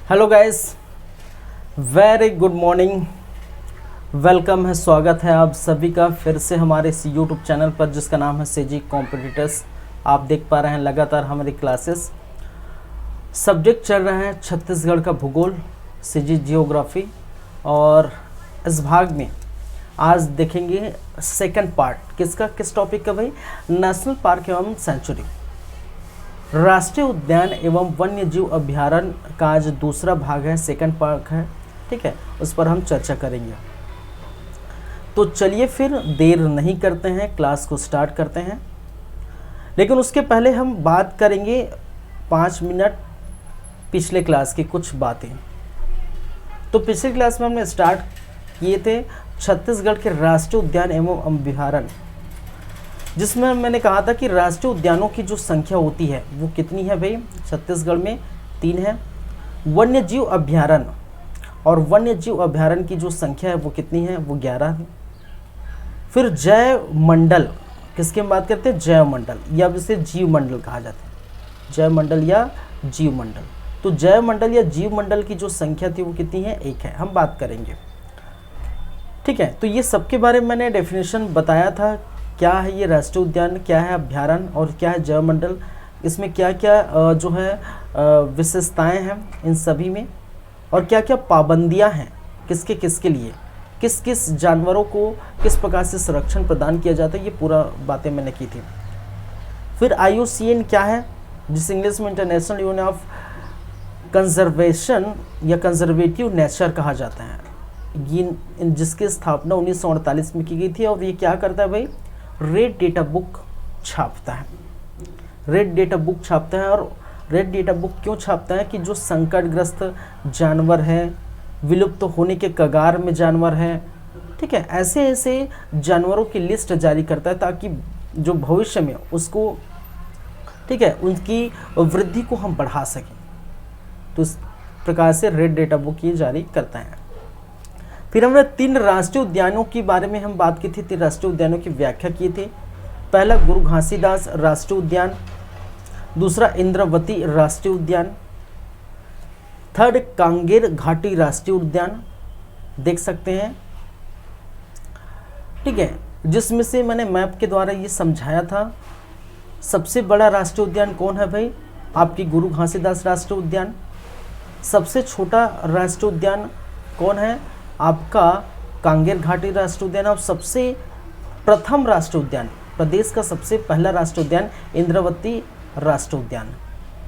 Hello guys, very good morning. Welcome है, स्वागत है आप सभी का फिर से हमारे इस यूट्यूब चैनल पर जिसका नाम है सीजी कॉम्पिटिटर्स। आप देख पा रहे हैं लगातार हमारी क्लासेस। सब्जेक्ट चल रहा है छत्तीसगढ़ का भूगोल, सीजी जियोग्राफी। और इस भाग में आज देखेंगे सेकंड पार्ट। किस टॉपिक का भाई? नेशनल पार्क एवं सेंचुरी, राष्ट्रीय उद्यान एवं वन्य जीव अभ्यारण्य का आज दूसरा भाग है, सेकंड पार्ट है। ठीक है, उस पर हम चर्चा करेंगे। तो चलिए फिर देर नहीं करते हैं, क्लास को स्टार्ट करते हैं। लेकिन उसके पहले हम बात करेंगे 5 मिनट पिछले क्लास की कुछ बातें। तो पिछले क्लास में हमने स्टार्ट किए थे छत्तीसगढ़ के राष्ट्रीय उद्यान एवं अभ्यारण्य, जिसमें मैंने कहा था कि राष्ट्रीय उद्यानों की जो संख्या होती है वो कितनी है भाई? छत्तीसगढ़ में 3 है। वन्य जीव अभ्यारण्य, और वन्य जीव अभ्यारण्य की जो संख्या है वो कितनी है? वो 11 है। फिर जैव मंडल, किसकी हम बात करते हैं? जैव मंडल, या इसे जीव मंडल कहा जाता है। जैव मंडल या जीव मंडल। तो जैव मंडल या जीव मंडल की जो संख्या थी वो कितनी है? 1 है। हम बात करेंगे, ठीक है। तो ये सबके बारे में मैंने डेफिनेशन बताया था, क्या है ये राष्ट्रीय उद्यान, क्या है अभ्यारण्य और क्या है जैव मंडल, इसमें क्या क्या जो है विशेषताएं हैं इन सभी में, और क्या क्या पाबंदियां हैं किसके किसके लिए, किस किस जानवरों को किस प्रकार से संरक्षण प्रदान किया जाता है, ये पूरा बातें मैंने की थी। फिर IUCN क्या है, जिस इंग्लिश में इंटरनेशनल यूनियन ऑफ कंजर्वेशन या कंजर्वेटिव नेचर कहा जाता है, ये जिसकी स्थापना 1948 में की गई थी। और ये क्या करता है भाई? रेड डेटा बुक छापता है। रेड डेटा बुक छापता है। और रेड डेटा बुक क्यों छापता है? कि जो संकटग्रस्त जानवर हैं, विलुप्त होने के कगार में जानवर हैं, ठीक है, ऐसे ऐसे जानवरों की लिस्ट जारी करता है ताकि जो भविष्य में उसको, ठीक है, उनकी वृद्धि को हम बढ़ा सकें। तो इस प्रकार से रेड डेटा बुक ये जारी करता है। फिर हमने 3 राष्ट्रीय उद्यानों के बारे में हम बात की थी, 3 राष्ट्रीय उद्यानों की व्याख्या की थी। पहला गुरु घासीदास राष्ट्रीय उद्यान, दूसरा इंद्रावती राष्ट्रीय उद्यान, थर्ड कांगेर घाटी राष्ट्रीय उद्यान, देख सकते हैं, ठीक है, जिसमें से मैंने मैप के द्वारा ये समझाया था। सबसे बड़ा राष्ट्रीय उद्यान कौन है भाई? आपकी गुरु घासीदास राष्ट्रीय उद्यान। सबसे छोटा राष्ट्रीय उद्यान कौन है? आपका कांगेर घाटी राष्ट्रीय उद्यान। और सबसे प्रथम राष्ट्रीय उद्यान, प्रदेश का सबसे पहला राष्ट्रीय उद्यान इंद्रावती राष्ट्रीय उद्यान,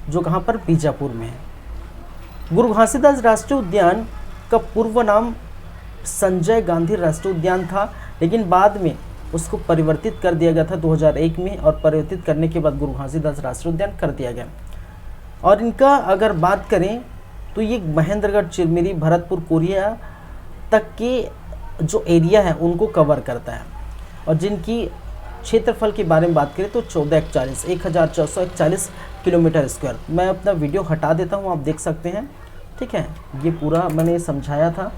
जो कहाँ पर? बीजापुर में है। गुरु घासीदास राष्ट्रीय उद्यान का पूर्व नाम संजय गांधी राष्ट्रीय उद्यान था, लेकिन बाद में उसको परिवर्तित कर दिया गया था 2001 में, और परिवर्तित करने के बाद गुरु घासीदास राष्ट्रीय उद्यान कर दिया गया। और इनका अगर बात करें तो ये महेंद्रगढ़, चिरमिरी, भरतपुर, कोरिया तक के जो एरिया है उनको कवर करता है। और जिनकी क्षेत्रफल के बारे में बात करें तो 1441 किलोमीटर स्क्वायर। मैं अपना वीडियो हटा देता हूँ, आप देख सकते हैं, ठीक है। ये पूरा मैंने समझाया था,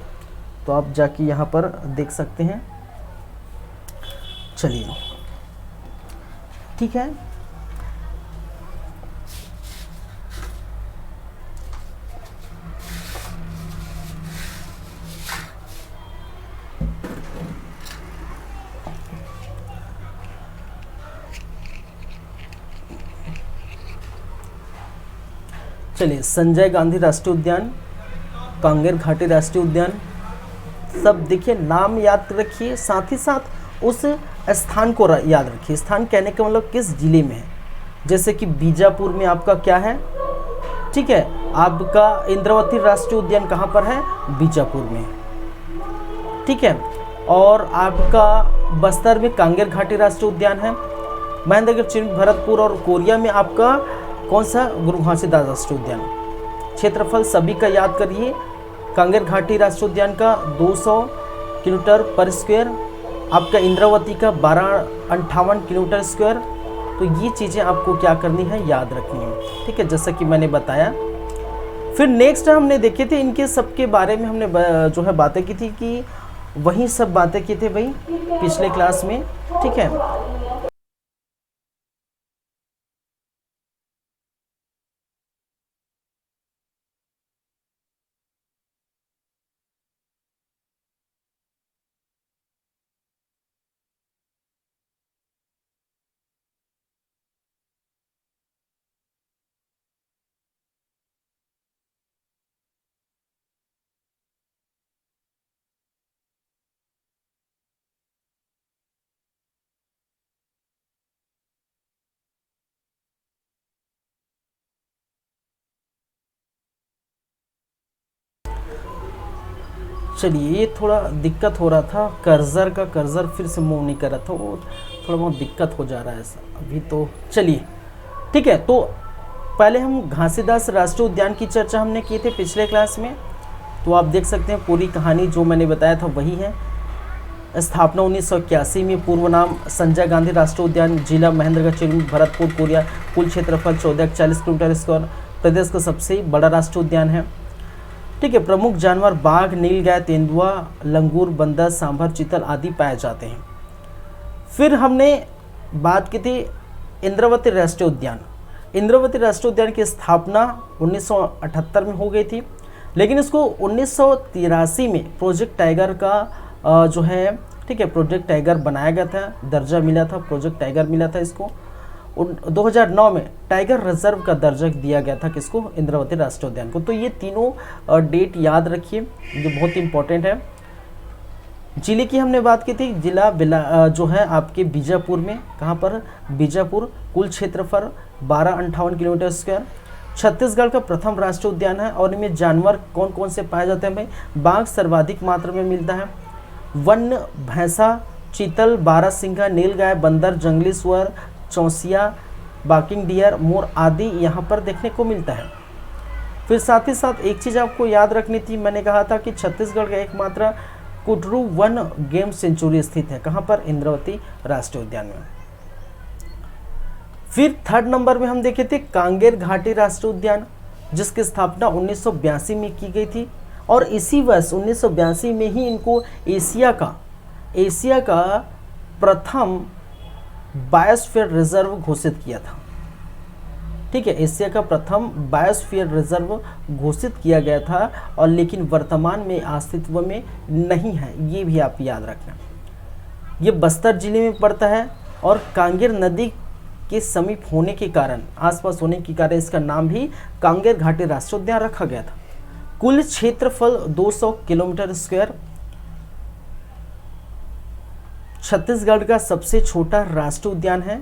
तो आप जाके यहाँ पर देख सकते हैं। चलिए, ठीक है। चलिए, संजय गांधी राष्ट्रीय उद्यान, कांगेर घाटी राष्ट्रीय उद्यान, सब देखिए, नाम याद रखिए, साथ ही साथ उस स्थान को याद रखिए। स्थान कहने का मतलब किस जिले में है। जैसे कि बीजापुर में आपका क्या है, ठीक है, आपका इंद्रावती राष्ट्रीय उद्यान कहाँ पर है? बीजापुर में, ठीक है। और आपका बस्तर में कांगेर घाटी राष्ट्रीय उद्यान है। महेंद्रगढ़, चिरमिरी, भरतपुर और कोरिया में आपका कौन सा? गुरु घासीदास राष्ट्रीय उद्यान। क्षेत्रफल सभी का याद करिए। कांगेर घाटी राष्ट्रीय उद्यान का 200 किलोमीटर पर स्क्वायर, आपका इंद्रावती का 1258 किलोमीटर स्क्वायर। तो ये चीज़ें आपको क्या करनी है? याद रखनी है, ठीक है, जैसा कि मैंने बताया। फिर नेक्स्ट हमने देखे थे, इनके सब के बारे में हमने जो है बातें की थी, कि वही सब बातें की थे भाई पिछले क्लास में, ठीक है। चलिए, ये थोड़ा दिक्कत हो रहा था, कर्सर फिर से मूव नहीं कर रहा था, वो थोड़ा बहुत दिक्कत हो जा रहा है ऐसा अभी। तो चलिए ठीक है, तो पहले हम घासीदास राष्ट्रीय उद्यान की चर्चा हमने की थी पिछले क्लास में, तो आप देख सकते हैं पूरी कहानी जो मैंने बताया था वही है। स्थापना 1981 में, पूर्व नाम संजय गांधी राष्ट्रीय उद्यान, जिला महेंद्रगढ़, चिरमिर, भरतपुर, कोरिया, कुल क्षेत्रफल 1440 किलोमीटर स्क्वायर, प्रदेश का सबसे बड़ा राष्ट्रीय उद्यान है। ठीक है, प्रमुख जानवर बाघ, नीलगाय, तेंदुआ, लंगूर, बंदर, सांभर, चीतल आदि पाए जाते हैं। फिर हमने बात की थी इंद्रावती राष्ट्रीय उद्यान। इंद्रावती राष्ट्रीय उद्यान की स्थापना 1978 में हो गई थी, लेकिन इसको 1983 में प्रोजेक्ट टाइगर का जो है, ठीक है, प्रोजेक्ट टाइगर बनाया गया था, दर्जा मिला था, प्रोजेक्ट टाइगर मिला था इसको। 2009 में टाइगर रिजर्व का दर्जा दिया गया था किसको, इंद्रावती राष्ट्रीय उद्यान को। तो ये तीनों डेट याद रखिए, जो बहुत इंपॉर्टेंट है। जिले की हमने बात की थी, जिला जो है आपके बीजापुर में, कहाँ पर, बीजापुर, कुल क्षेत्रफल 1258 किलोमीटर स्क्वायर, छत्तीसगढ़ का प्रथम राष्ट्रीय उद्यान है। और इनमें जानवर कौन कौन से पाए जाते हैं भाई, बाघ सर्वाधिक मात्रा में मिलता है, वन्य भैंसा, चीतल, बारहसिंघा, नीलगाय, बंदर, जंगली सुअर, चौसिया, बाकिंग डियर, मोर आदि यहाँ पर देखने को मिलता है। फिर साथ ही साथ एक चीज़ आपको याद रखनी थी, मैंने कहा था कि छत्तीसगढ़ का एकमात्र कुटरू वन गेम सेंचुरी स्थित है, कहाँ पर, इंद्रावती राष्ट्रीय उद्यान में। फिर थर्ड नंबर में हम देखे थे कांगेर घाटी राष्ट्रीय उद्यान, जिसकी स्थापना 1982 में की गई थी, और इसी वर्ष 1982 में ही इनको एशिया का प्रथम बायोस्फीयर रिजर्व घोषित किया था। ठीक है, एशिया का प्रथम बायोस्फीयर रिजर्व घोषित किया गया था, और लेकिन वर्तमान में अस्तित्व में नहीं है, ये भी आप याद रखना। ये बस्तर जिले में पड़ता है, और कांगेर नदी के समीप होने के कारण, आसपास होने के कारण इसका नाम भी कांगेर घाटी राष्ट्रीय उद्यान रखा गया था। कुल क्षेत्रफल 200 किलोमीटर स्क्वायर, छत्तीसगढ़ का सबसे छोटा राष्ट्रीय उद्यान है।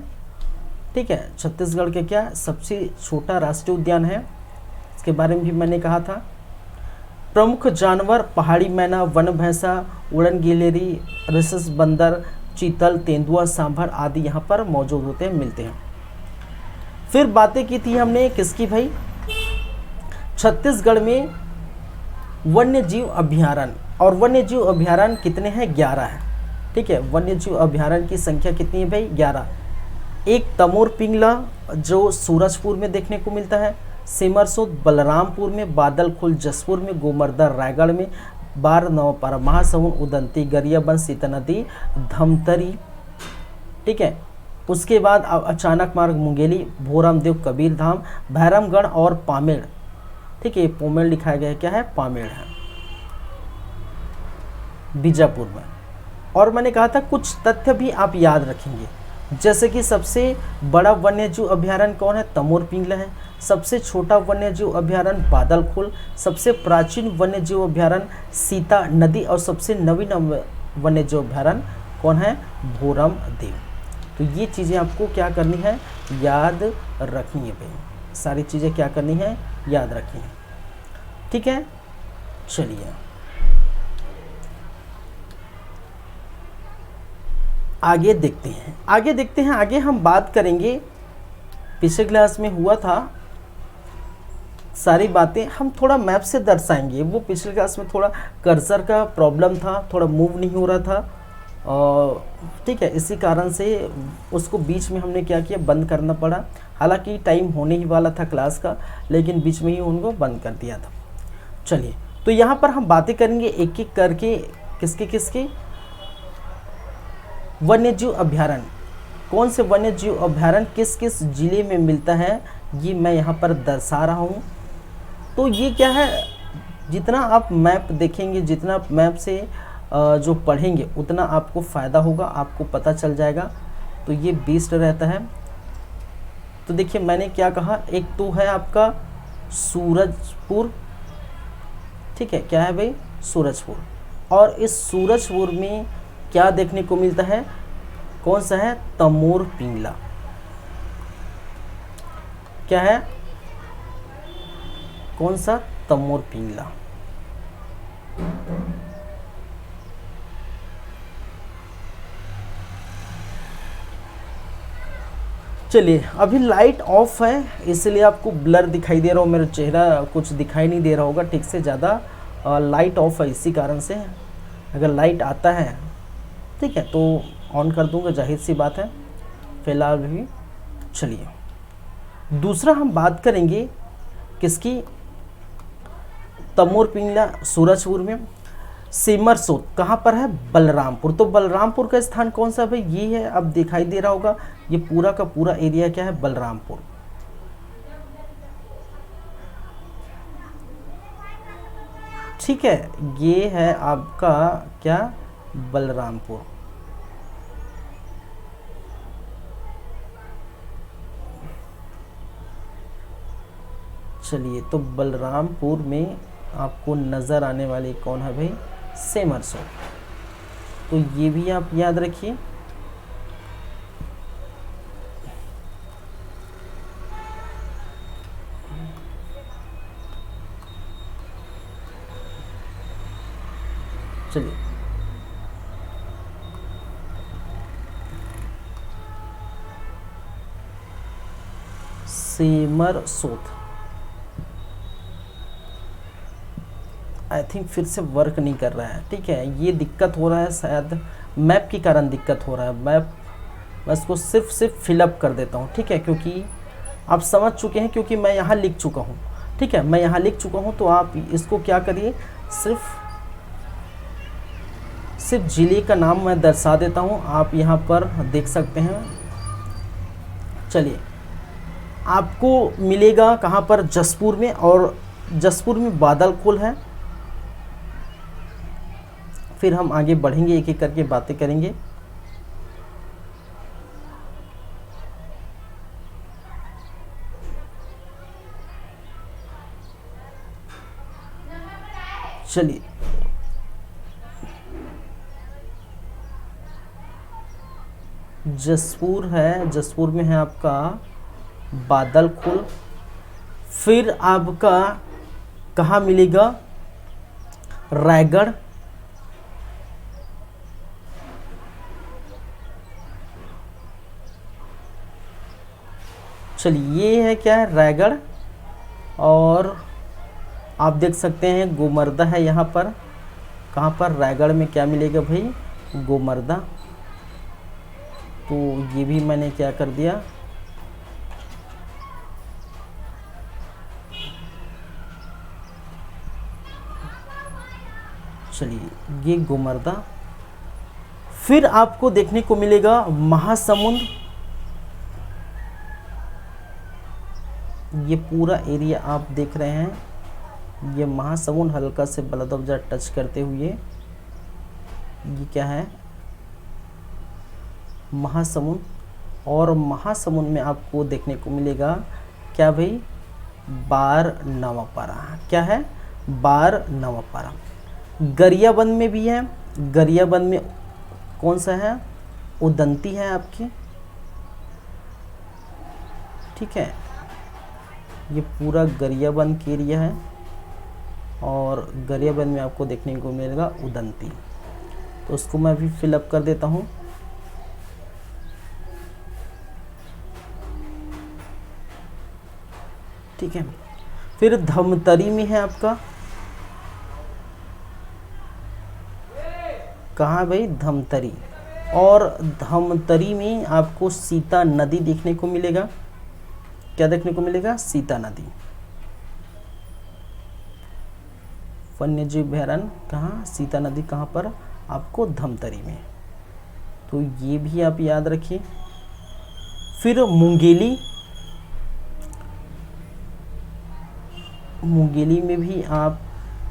ठीक है, छत्तीसगढ़ के क्या सबसे छोटा राष्ट्रीय उद्यान है, इसके बारे में भी मैंने कहा था। प्रमुख जानवर पहाड़ी मैना, वन भैंसा, उड़न गिलहरी, रिसस बंदर, चीतल, तेंदुआ, सांभर आदि यहाँ पर मौजूद होते हैं, मिलते हैं। फिर बातें की थी हमने किसकी भाई, छत्तीसगढ़ में वन्य जीव अभ्यारण्य, और वन्य जीव अभ्यारण्य कितने हैं, 11 है। ठीक है, वन्य जीव अभ्यारण्य की संख्या कितनी है भाई, 11। एक तमोर पिंगला जो सूरजपुर में देखने को मिलता है, सिमरसोद बलरामपुर में, बादलखोल जसपुर में, गोमर्दा रायगढ़ में, बार नवपारा महासमुंद, उदंती, गरियाबंद, सीता नदी, धमतरी। ठीक है, उसके बाद अचानक मार्ग, मुंगेली, भोरामदेव, कबीर धाम, भैरमगढ़ और पामेड़। ठीक है, पोमेड़ लिखाया गया है, क्या है, पामेड़ है बीजापुर में। और मैंने कहा था कुछ तथ्य भी आप याद रखेंगे, जैसे कि सबसे बड़ा वन्यजीव अभ्यारण्य कौन है, तमोर पिंगला है। सबसे छोटा वन्यजीव अभ्यारण्य बादलखोल, सबसे प्राचीन वन्यजीव अभ्यारण्य सीता नदी, और सबसे नवीन वन्यजीव अभ्यारण्य कौन है, भोरमदेव। तो ये चीज़ें आपको क्या करनी है, याद रखनी है भाई, सारी चीज़ें क्या करनी है, याद रखनी है। ठीक है, चलिए आगे देखते हैं, आगे हम बात करेंगे, पिछले क्लास में हुआ था सारी बातें हम थोड़ा मैप से दर्शाएंगे। वो पिछले क्लास में थोड़ा कर्सर का प्रॉब्लम था, थोड़ा मूव नहीं हो रहा था, और ठीक है, इसी कारण से उसको बीच में हमने क्या किया, बंद करना पड़ा। हालांकि टाइम होने ही वाला था क्लास का, लेकिन बीच में ही उनको बंद कर दिया था। चलिए, तो यहाँ पर हम बातें करेंगे एक एक करके, किसकी वन्यजीव अभ्यारण्य, कौन से वन्यजीव अभ्यारण्य किस किस जिले में मिलता है, ये मैं यहाँ पर दर्शा रहा हूँ। तो ये क्या है, जितना आप मैप देखेंगे, जितना आप मैप से जो पढ़ेंगे, उतना आपको फ़ायदा होगा, आपको पता चल जाएगा। तो ये बेस्ड रहता है। तो देखिए मैंने क्या कहा, एक तो है आपका सूरजपुर। ठीक है, क्या है भाई, सूरजपुर। और इस सूरजपुर में क्या देखने को मिलता है, कौन सा है, तमोर पिंगला। क्या है, कौन सा, तमोर पिंगला। चलिए अभी लाइट ऑफ है इसलिए आपको ब्लर दिखाई दे रहा हो, मेरा चेहरा कुछ दिखाई नहीं दे रहा होगा ठीक से, ज़्यादा लाइट ऑफ है इसी कारण से। अगर लाइट आता है ठीक है तो ऑन कर दूंगा, जाहिर सी बात है। फिलहाल भी चलिए दूसरा हम बात करेंगे किसकी, तमोर पिंगला सूरजपुर में सिमरसोत कहाँ पर है, बलरामपुर। तो बलरामपुर का स्थान कौन सा है भाई, ये है, अब दिखाई दे रहा होगा, ये पूरा का पूरा एरिया क्या है, बलरामपुर। ठीक है, ये है आपका क्या, बलरामपुर। चलिए तो बलरामपुर में आपको नज़र आने वाली कौन है भाई, सिमरसोत। तो ये भी आप याद रखिए। चलिए सिमरसोत, आई थिंक फिर से वर्क नहीं कर रहा है। ठीक है, ये दिक्कत हो रहा है, शायद मैप के कारण दिक्कत हो रहा है। मैप मैं इसको सिर्फ फिलअप कर देता हूँ, ठीक है, क्योंकि आप समझ चुके हैं, क्योंकि मैं यहाँ लिख चुका हूँ। ठीक है, मैं यहाँ लिख चुका हूँ, तो आप इसको क्या करिए, सिर्फ जिले का नाम मैं दर्शा देता हूँ, आप यहाँ पर देख सकते हैं। चलिए आपको मिलेगा कहाँ पर, जसपुर में, और जसपुर में बादलखोल है। फिर हम आगे बढ़ेंगे, एक एक करके बातें करेंगे। चलिए जसपुर है, जसपुर में है आपका बादलखोल। फिर आपका कहाँ मिलेगा, रायगढ़। चलिए ये है क्या है, रायगढ़। और आप देख सकते हैं गोमर्दा है यहाँ पर। कहाँ पर, रायगढ़ में क्या मिलेगा भाई, गोमर्दा। तो ये भी मैंने क्या कर दिया, चलिए ये गोमर्दा। फिर आपको देखने को मिलेगा महासमुंद। ये पूरा एरिया आप देख रहे हैं, ये महासमुंद, हल्का से बलदौजा टच करते हुए ये क्या है, महासमुंद। और महासमुंद में आपको देखने को मिलेगा क्या भाई, बार नवापारा। क्या है, बार नवापारा। गरियाबंद में भी है, गरियाबंद में कौन सा है, उदंती है आपकी। ठीक है, ये पूरा गरियाबंद के एरिया है, और गरियाबंद में आपको देखने को मिलेगा उदंती। तो उसको मैं भी फिलअप कर देता हूँ। ठीक है, फिर धमतरी में है आपका, कहाँ भाई, धमतरी। और धमतरी में आपको सीता नदी देखने को मिलेगा। क्या देखने को मिलेगा, सीता नदी। वन्यजीव अभयारण्य कहाँ, सीता नदी कहाँ पर, आपको धमतरी में। तो ये भी आप याद रखिए। फिर मुंगेली, मुंगेली में भी आप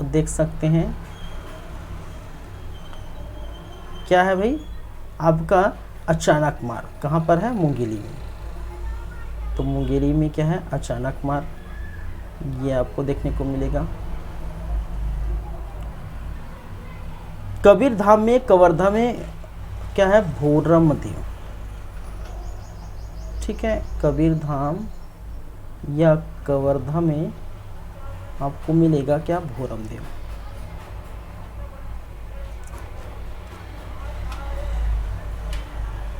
देख सकते हैं क्या है भाई, आपका अचानक मार। कहाँ पर है, मुंगेली में। तो मुंगेली में क्या है, अचानक मार, ये आपको देखने को मिलेगा। कबीरधाम में, कवर्धा में क्या है, भोरम देव। ठीक है, कबीरधाम या कवर्धा में आपको मिलेगा क्या, भोरम देव।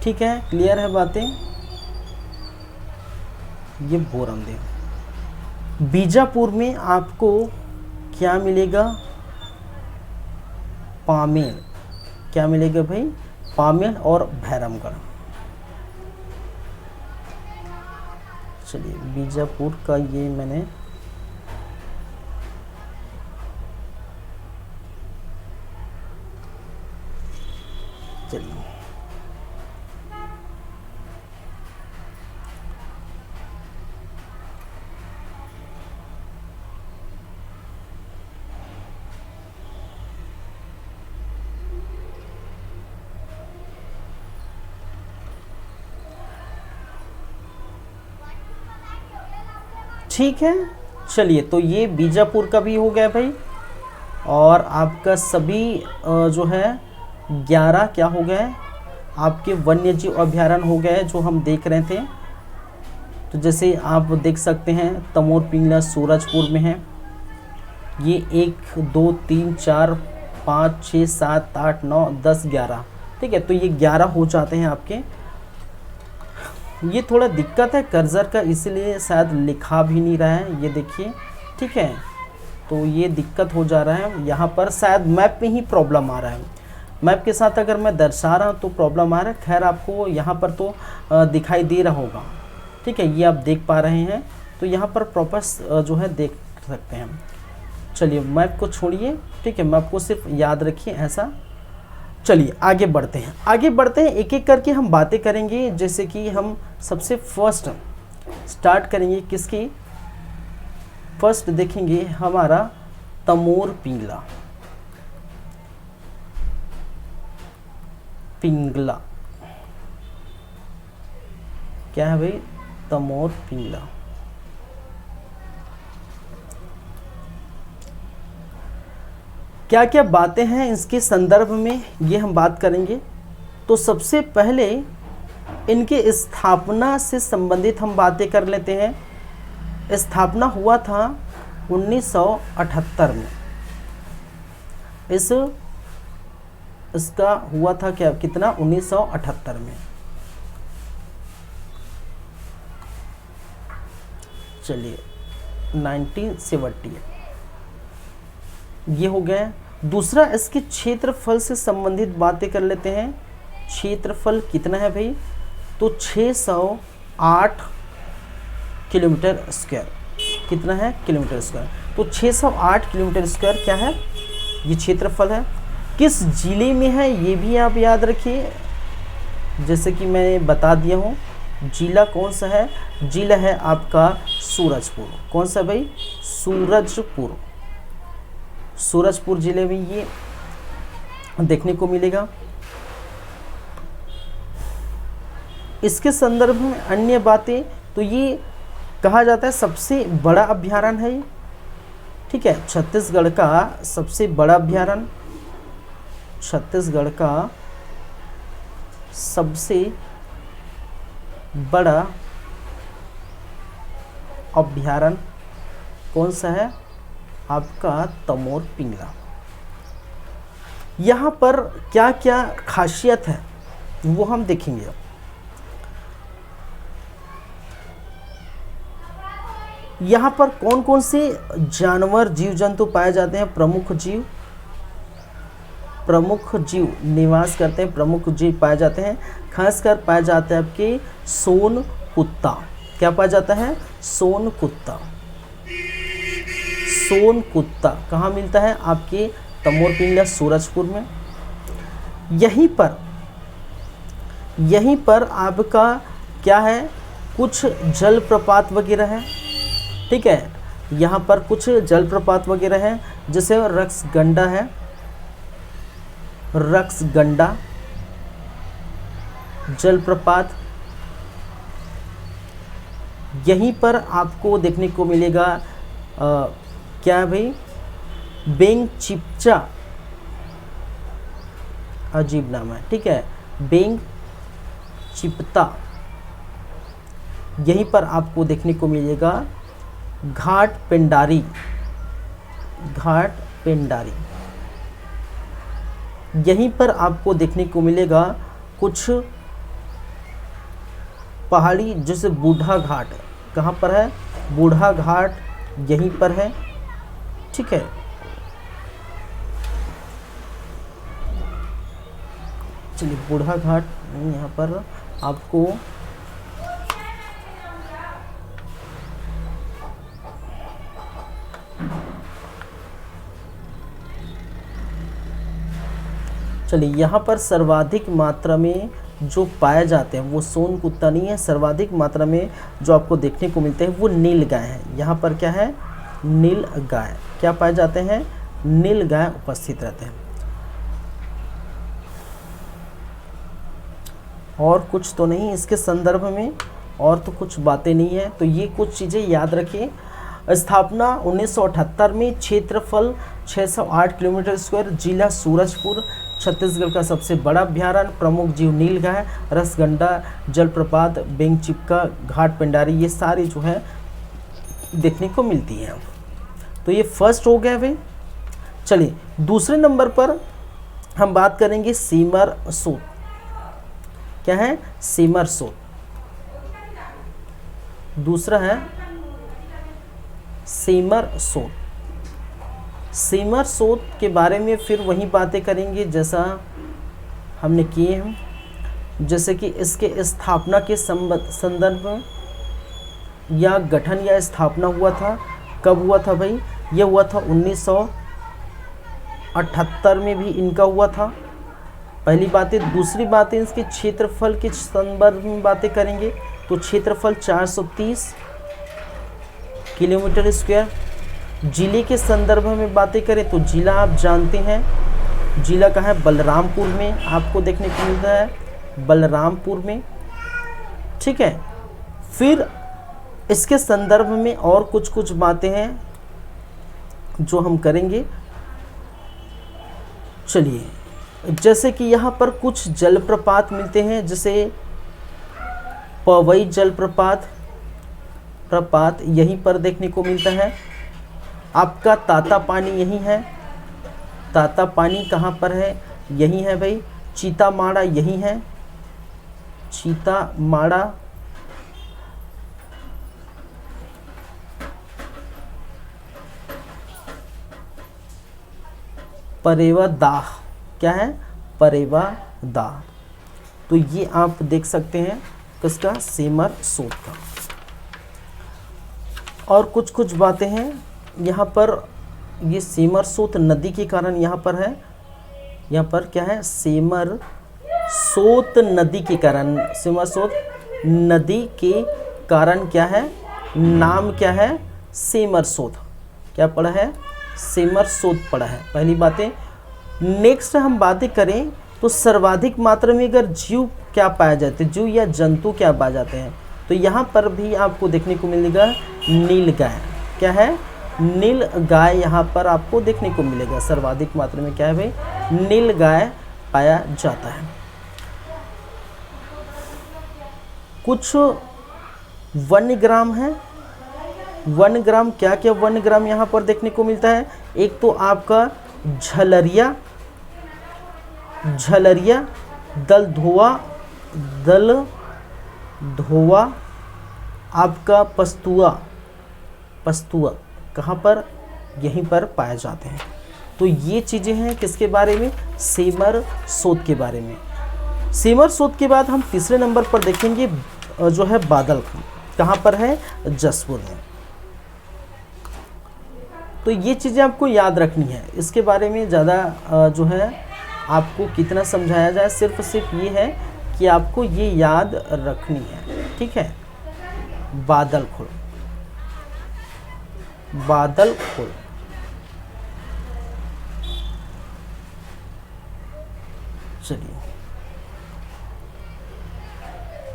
ठीक है, क्लियर है बातें। ये बोरमदेव। बीजापुर में आपको क्या मिलेगा? पामेल। क्या मिलेगा भाई? पामेल और भैरमगढ़। चलिए बीजापुर का ये मैंने चलिए ठीक है। चलिए तो ये बीजापुर का भी हो गया भाई, और आपका सभी जो है 11 क्या हो गए आपके वन्य जीव अभ्यारण्य हो गए जो हम देख रहे थे। तो जैसे आप देख सकते हैं तमोर पिंगला सूरजपुर में है। ये 1 2 3 4 5 6 7 8 9 10 11, ठीक है। तो ये 11 हो जाते हैं आपके। ये थोड़ा दिक्कत है कर्सर का, इसलिए शायद लिखा भी नहीं रहा है, ये देखिए, ठीक है। तो ये दिक्कत हो जा रहा है यहाँ पर, शायद मैप में ही प्रॉब्लम आ रहा है। मैप के साथ अगर मैं दर्शा रहा हूँ तो प्रॉब्लम आ रहा है। खैर आपको यहाँ पर तो दिखाई दे रहा होगा, ठीक है। ये आप देख पा रहे हैं, तो यहाँ पर प्रॉपर जो है देख सकते हैं। चलिए मैप को छोड़िए, ठीक है, मैप को सिर्फ याद रखिए ऐसा। चलिए आगे बढ़ते हैं, आगे बढ़ते हैं, एक एक करके हम बातें करेंगे। जैसे कि हम सबसे फर्स्ट स्टार्ट करेंगे किसकी? फर्स्ट देखेंगे हमारा तमोर पिंगला। पिंगला क्या है भाई? तमोर पिंगला। क्या क्या बातें हैं इसके संदर्भ में, ये हम बात करेंगे। तो सबसे पहले इनके स्थापना से संबंधित हम बातें कर लेते हैं। स्थापना हुआ था 1978 में। इसका हुआ था क्या, कितना? 1978 में। चलिए 1970 ये हो गया। दूसरा इसके क्षेत्रफल से संबंधित बातें कर लेते हैं। क्षेत्रफल कितना है भाई? तो 608 किलोमीटर स्क्वायर। कितना है? Kilometre square. तो 608 किलोमीटर स्क्वायर क्या है? ये क्षेत्रफल है। किस जिले में है ये भी आप याद रखिए, जैसे कि मैं बता दिया हूँ। जिला कौन सा है? जिला है आपका सूरजपुर। कौन सा भाई? सूरजपुर। सूरजपुर जिले में ये देखने को मिलेगा। इसके संदर्भ में अन्य बातें, तो ये कहा जाता है सबसे बड़ा अभ्यारण्य है, ठीक है। छत्तीसगढ़ का सबसे बड़ा अभ्यारण्य, छत्तीसगढ़ का सबसे बड़ा अभ्यारण्य कौन सा है? आपका तमोर पिंगला। यहाँ पर क्या क्या खासियत है वो हम देखेंगे। यहाँ पर कौन कौन से जानवर जीव जंतु पाए जाते हैं? प्रमुख जीव निवास करते हैं, प्रमुख जीव पाए जाते हैं। खासकर पाए जाते हैं आपके सोन कुत्ता। क्या पाया जाता है? सोन कुत्ता। सोन कुत्ता कहाँ मिलता है? आपके तमोर पिंगला सूरजपुर में। यहीं पर आपका क्या है? कुछ जलप्रपात वगैरह है, ठीक है। यहाँ पर कुछ जलप्रपात वगैरह है, जैसे रक्सगंडा है, रक्सगंडा जलप्रपात। यहीं पर आपको देखने को मिलेगा क्या भाई? बेंगचिप्चा, अजीब नाम है, ठीक है, बेंगचिप्ता। यहीं पर आपको देखने को मिलेगा घाट पेंडारी, घाट पेंडारी। यहीं पर आपको देखने को मिलेगा कुछ पहाड़ी, जैसे बूढ़ा घाट कहाँ पर है, बूढ़ा घाट यहीं पर है, ठीक है। चलिए बूढ़ा घाट यहाँ पर आपको चलिए यहाँ पर सर्वाधिक मात्रा में जो पाए जाते हैं वो सोन कुत्ता नहीं है, सर्वाधिक मात्रा में जो आपको देखने को मिलते हैं वो नील गाय है। यहाँ पर क्या है, नील गाय क्या पाए जाते हैं, नील गाय उपस्थित रहते हैं। और कुछ तो नहीं इसके संदर्भ में, और तो कुछ बातें नहीं है। तो ये कुछ चीज़ें याद रखिए। स्थापना 1978 में, क्षेत्रफल 608 किलोमीटर स्क्वायर, जिला सूरजपुर, छत्तीसगढ़ का सबसे बड़ा अभ्यारण्य, प्रमुख जीव नीलगाय, रसगंडा जलप्रपात, बेंगचिप्का, घाट पिंडारी, ये सारी जो है देखने को मिलती है। तो ये फर्स्ट हो गया भाई। चलिए दूसरे नंबर पर हम बात करेंगे सीमर सूत। क्या है, सीमर सूत। दूसरा है सीमर सूत। सीमर सूत के बारे में फिर वही बातें करेंगे जैसा हमने किए हैं, जैसे कि इसके स्थापना के संदर्भ में या गठन या स्थापना हुआ था, कब हुआ था भाई, ये हुआ था 1978 में भी इनका हुआ था। पहली बात है। दूसरी बात है इसके क्षेत्रफल के संदर्भ में बातें करेंगे। तो क्षेत्रफल 430 किलोमीटर स्क्वायर। जिले के संदर्भ में बातें करें तो जिला आप जानते हैं, जिला कहाँ है, बलरामपुर में आपको देखने को मिलता है, बलरामपुर में, ठीक है। फिर इसके संदर्भ में और कुछ कुछ बातें हैं जो हम करेंगे। चलिए जैसे कि यहाँ पर कुछ जलप्रपात मिलते हैं, जैसे पवई जलप्रपात यहीं पर देखने को मिलता है। आपका ताता पानी यहीं है, ताता पानी कहाँ पर है, यहीं है भाई। चीता माड़ा यहीं है, चीता माड़ा। परेवा दाह, क्या है, परेवा दाह। तो ये आप देख सकते हैं किसका, सीमर सूत का। और कुछ कुछ बातें हैं यहाँ पर। ये सीमर सूत नदी के कारण यहाँ पर है, यहाँ पर क्या है, सीमर सोत नदी के कारण, सीमर सोत नदी के कारण क्या है, नाम क्या है, सीमर सोत। क्या पड़ा है, सीमर सोत पड़ा है। पहली बातें। नेक्स्ट हम बातें करें तो सर्वाधिक मात्रा में अगर जीव क्या पाया जाते हैं, जीव या जंतु क्या पाए जाते हैं, तो यहाँ पर भी आपको देखने को मिलेगा नील गाय। क्या है, नील गाय यहाँ पर आपको देखने को मिलेगा। सर्वाधिक मात्रा में क्या है भाई, नील गाय पाया जाता है। कुछ वन्यग्राम है। वनग्राम क्या क्या वनग्राम यहाँ पर देखने को मिलता है। एक तो आपका झलरिया, दल धोवा, आपका पस्तुआ कहाँ पर, यहीं पर पाए जाते हैं। तो ये चीज़ें हैं किसके बारे में, सीमर सूत के बारे में। सीमर सूत के बाद हम तीसरे नंबर पर देखेंगे जो है बादल, कहाँ पर है, जसपुर में। तो ये चीज़ें आपको याद रखनी है। इसके बारे में ज़्यादा जो है आपको कितना समझाया जाए, सिर्फ ये है कि आपको ये याद रखनी है, ठीक है। बादल खुल, चलिए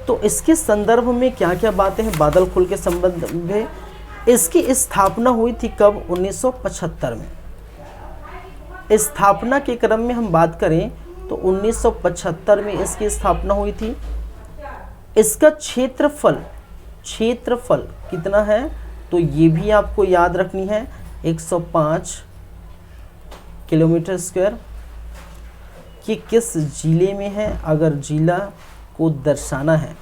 तो इसके संदर्भ में क्या क्या बातें हैं बादल खुल के संबंध में। इसकी स्थापना हुई थी कब, 1975 में। स्थापना के क्रम में हम बात करें तो 1975 में इसकी स्थापना हुई थी। इसका क्षेत्रफल कितना है, तो ये भी आपको याद रखनी है, 105 किलोमीटर स्क्वायर। कि किस जिले में है, अगर जिला को दर्शाना है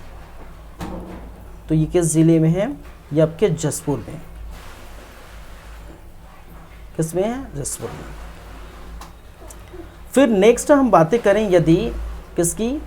तो ये किस जिले में है, ये आपके जसपुर में, किसमें है, जसपुर में। फिर नेक्स्ट हम बातें करें यदि किसकी,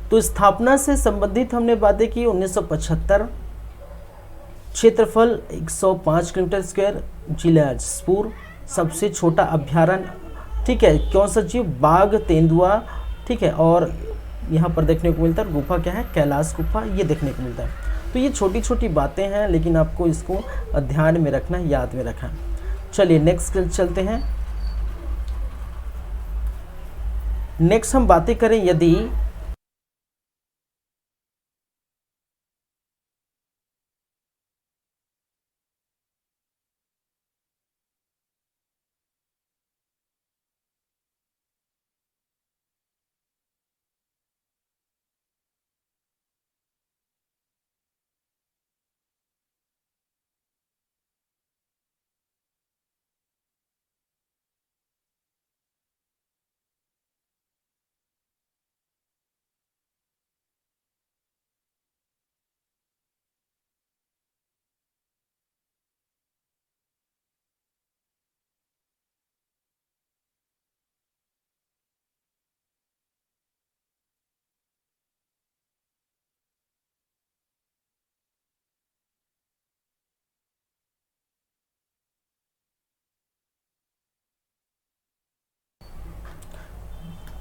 तो स्थापना से संबंधित हमने बातें की 1975, क्षेत्रफल 105 किलोमीटर स्क्वायर, जिला जसपुर, सबसे छोटा अभ्यारण्य, ठीक है, कौन सा जीव, बाघ, तेंदुआ, ठीक है, और यहाँ पर देखने को मिलता है गुफा क्या है, कैलाश गुफा, ये देखने को मिलता है। तो ये छोटी छोटी बातें हैं, लेकिन आपको इसको ध्यान में रखना है, याद में रखना है। चलिए नेक्स्ट चलते हैं। नेक्स्ट हम बातें करें यदि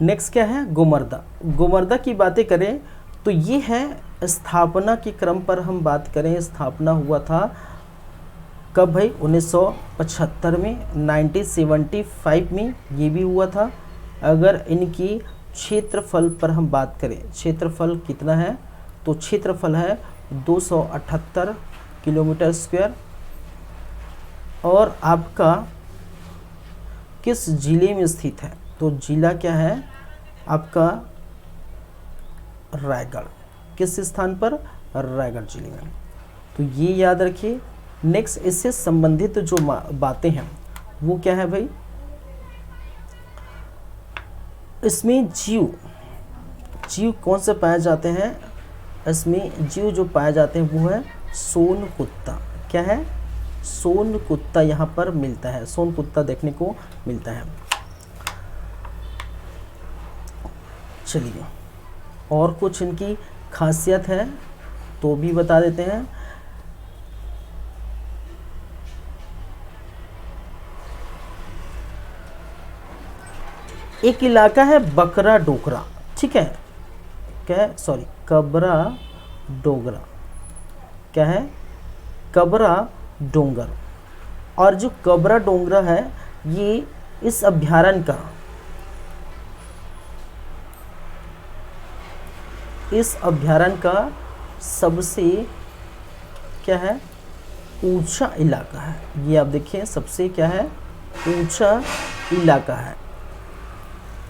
नेक्स्ट क्या है, गोमर्दा। गोमर्दा की बातें करें तो ये है स्थापना के क्रम पर हम बात करें, स्थापना हुआ था कब भाई, 1975 में, 1975 में ये भी हुआ था। अगर इनकी क्षेत्रफल पर हम बात करें, क्षेत्रफल कितना है, तो क्षेत्रफल है 278 किलोमीटर स्क्वायर। और आपका किस जिले में स्थित है, तो जिला क्या है आपका, रायगढ़। किस स्थान पर, रायगढ़ जिले में। तो ये याद रखिए। नेक्स्ट इससे संबंधित जो बातें हैं वो क्या है भाई, इसमें जीव कौन से पाए जाते हैं, इसमें जीव जो पाए जाते हैं वो है सोन कुत्ता। क्या है, सोन कुत्ता यहाँ पर मिलता है, सोन कुत्ता देखने को मिलता है। चलिए और कुछ इनकी खासियत है तो भी बता देते हैं। एक इलाका है बकरा डोगरा, ठीक है, क्या है, सॉरी, कबरा डोगरा, क्या है, कबरा डोंगर। और जो कबरा डोंगरा है ये इस अभ्यारण्य का, इस अभ्यारण्य का सबसे क्या है, ऊंचा इलाका है। ये आप देखिए सबसे क्या है, ऊंचा इलाका है।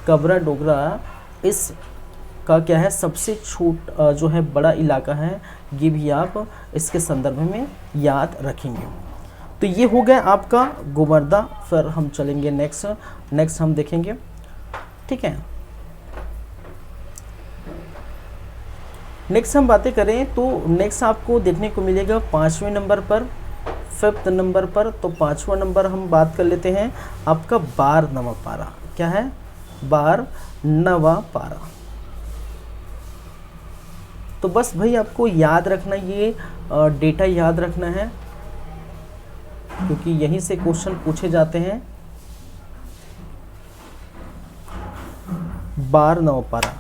कबरा डोगरा इस का क्या है, सबसे जो है बड़ा इलाका है। ये भी आप इसके संदर्भ में याद रखेंगे। तो ये हो गया आपका गोमर्दा। फिर हम चलेंगे नेक्स्ट हम देखेंगे, ठीक है। नेक्स्ट हम बातें करें तो नेक्स्ट आपको देखने को मिलेगा 5वें नंबर पर 5th नंबर पर। तो 5वां नंबर हम बात कर लेते हैं आपका 12वां पारा। क्या है? 12वां पारा। तो बस भाई आपको याद रखना, ये डेटा याद रखना है, क्योंकि यहीं से क्वेश्चन पूछे जाते हैं। 12वां पारा,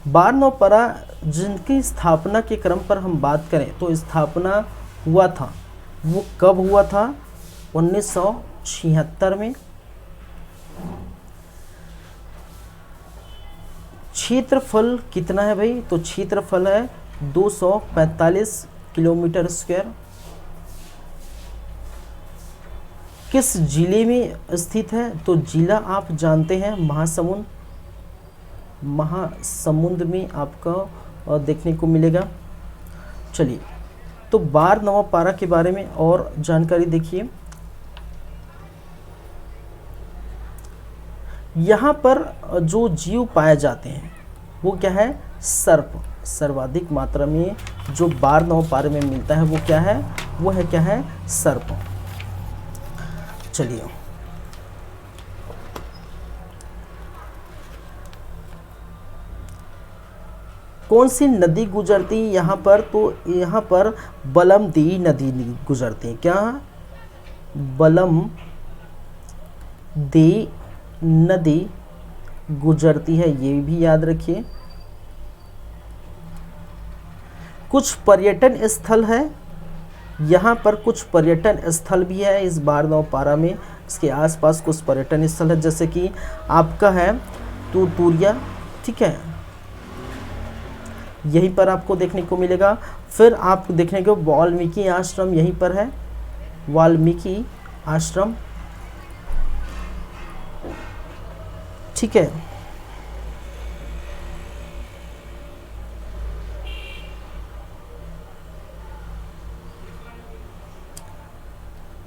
12वां पारा जिनकी स्थापना के क्रम पर हम बात करें तो स्थापना हुआ था, वो कब हुआ था? 1976 में। क्षेत्रफल कितना है भाई? तो क्षेत्रफल है 245 किलोमीटर स्क्वायर। किस जिले में स्थित है? तो जिला आप जानते हैं महासमुंद। महासमुंद में आपका देखने को मिलेगा। चलिए, तो 12वां पारा के बारे में और जानकारी देखिए। यहाँ पर जो जीव पाए जाते हैं वो क्या है? सर्प। सर्वाधिक मात्रा में जो 12वां पारे में मिलता है वो क्या है? वो है क्या है? सर्प। चलिए, कौन सी नदी गुजरती है यहाँ पर? तो यहाँ पर बलमदी नदी गुजरती है। क्या? बलमदी नदी गुजरती है, ये भी याद रखिए। कुछ पर्यटन स्थल है यहाँ पर, कुछ पर्यटन स्थल भी है इस 12वां पारा में। इसके आसपास कुछ पर्यटन स्थल है, जैसे कि आपका है तुतुरिया, ठीक है, यहीं पर आपको देखने को मिलेगा। फिर आप देखने को वाल्मीकि आश्रम यहीं पर है, वाल्मीकि आश्रम, ठीक है।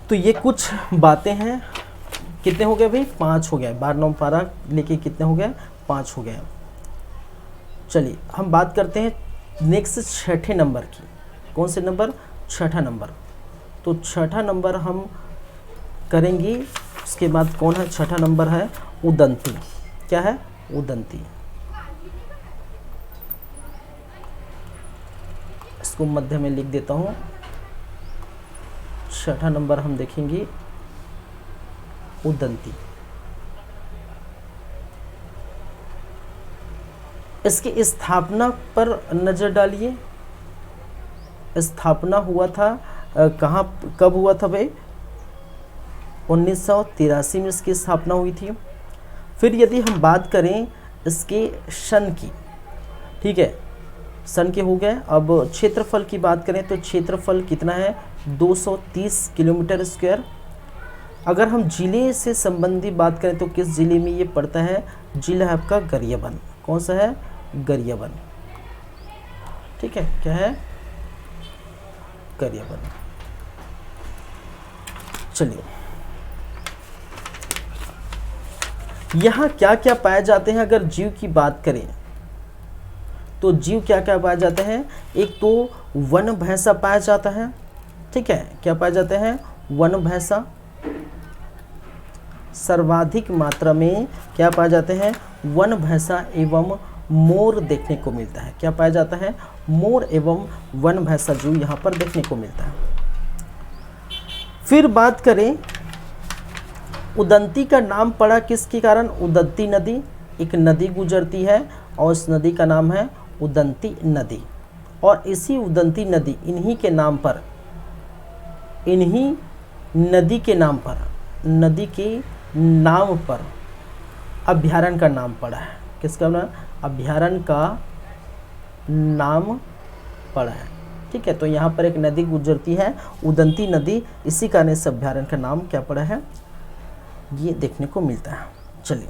तो ये कुछ बातें हैं। कितने हो गए भाई? 5 हो गए। 12वां पारा लेके कितने हो गए? 5 हो गए। चलिए, हम बात करते हैं नेक्स्ट 6ठे नंबर की। कौन से नंबर? 6ठा नंबर। तो 6ठा नंबर हम करेंगे। उसके बाद कौन है? 6ठा नंबर है उदंती। क्या है? उदंती। इसको मध्य में लिख देता हूँ। 6ठा नंबर हम देखेंगे उदंती। इसकी स्थापना पर नजर डालिए। स्थापना हुआ था कहाँ, कब हुआ था भाई? 1983 में इसकी स्थापना हुई थी। फिर यदि हम बात करें इसके सन की, ठीक है, सन के हो गए। अब क्षेत्रफल की बात करें तो क्षेत्रफल कितना है? 230 किलोमीटर स्क्वायर। अगर हम जिले से संबंधी बात करें तो किस जिले में ये पड़ता है? जिला है आपका गरियाबंद। कौन सा है? गरियाबंद, ठीक है। क्या है? गरियाबंद। चलिए, यहाँ क्या क्या पाए जाते हैं? अगर जीव की बात करें तो जीव क्या क्या पाए जाते हैं? एक तो वन भैंसा पाया जाता है, ठीक है। क्या पाए जाते हैं? वन भैंसा। सर्वाधिक मात्रा में क्या पाए जाते हैं? वन भैंसा एवं मोर देखने को मिलता है। क्या पाया जाता है? मोर एवं वन भैंसा जीव यहाँ पर देखने को मिलता है। फिर बात करें उदंती का नाम पड़ा किसके कारण? उदंती नदी, एक नदी गुजरती है और उस नदी का नाम है उदंती नदी। और इसी उदंती नदी, इन्हीं के नाम पर, इन्हीं नदी के नाम पर, नदी के नाम पर अभ्यारण्य का नाम पड़ा है। किसका नाम? अभ्यारण्य का नाम पड़ा है, ठीक है। तो यहाँ पर एक नदी गुजरती है उदंती नदी, इसी कारण इस अभ्यारण्य का नाम क्या पड़ा है? ये देखने को मिलता है। चलिए,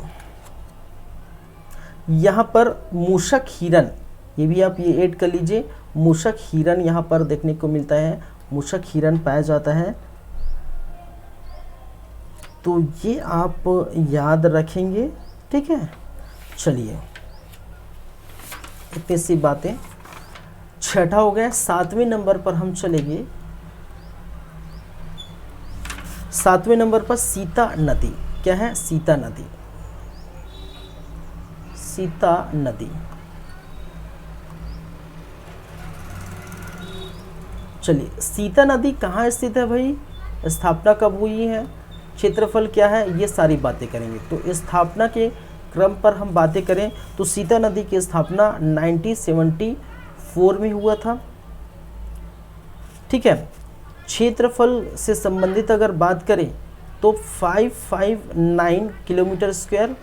यहाँ पर मूषक हिरन, ये भी आप ये ऐड कर लीजिए। मूषक हिरन यहाँ पर देखने को मिलता है, मूषक हिरन पाया जाता है। तो ये आप याद रखेंगे, ठीक है। चलिए, इतनी सी बातें। 6ठा हो गया। 7वें नंबर पर हम चलेंगे। 7वें नंबर पर सीता नदी, क्या है? सीता नदी, सीता नदी। चलिए, सीता नदी कहाँ स्थित है भाई, स्थापना कब हुई है, क्षेत्रफल क्या है, ये सारी बातें करेंगे। तो स्थापना के क्रम पर हम बातें करें तो सीता नदी की स्थापना 1974 में हुआ था। ठीक है। क्षेत्रफल से संबंधित अगर बात करें तो 559 किलोमीटर स्क्वायर।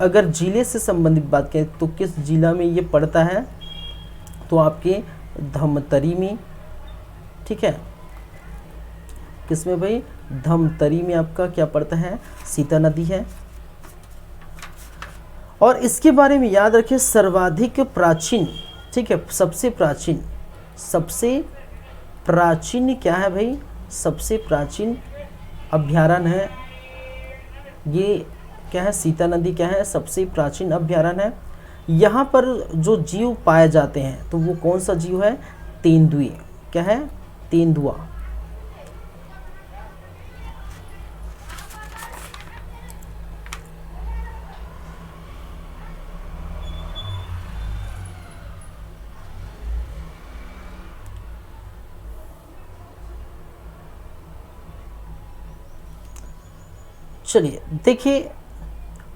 अगर जिले से संबंधित बात करें तो किस जिला में ये पड़ता है, तो आपके धमतरी में। ठीक है, किसमें भाई? धमतरी में आपका क्या पड़ता है? सीता नदी है। और इसके बारे में याद रखिए, सर्वाधिक प्राचीन, ठीक है, सबसे प्राचीन, सबसे प्राचीन क्या है भाई? सबसे प्राचीन अभ्यारण्य है ये, क्या है? सीता नदी क्या है? सबसे प्राचीन अभ्यारण्य है। यहाँ पर जो जीव पाए जाते हैं तो वो कौन सा जीव है? तेंदुए, क्या है? तेंदुआ। चलिए देखिए,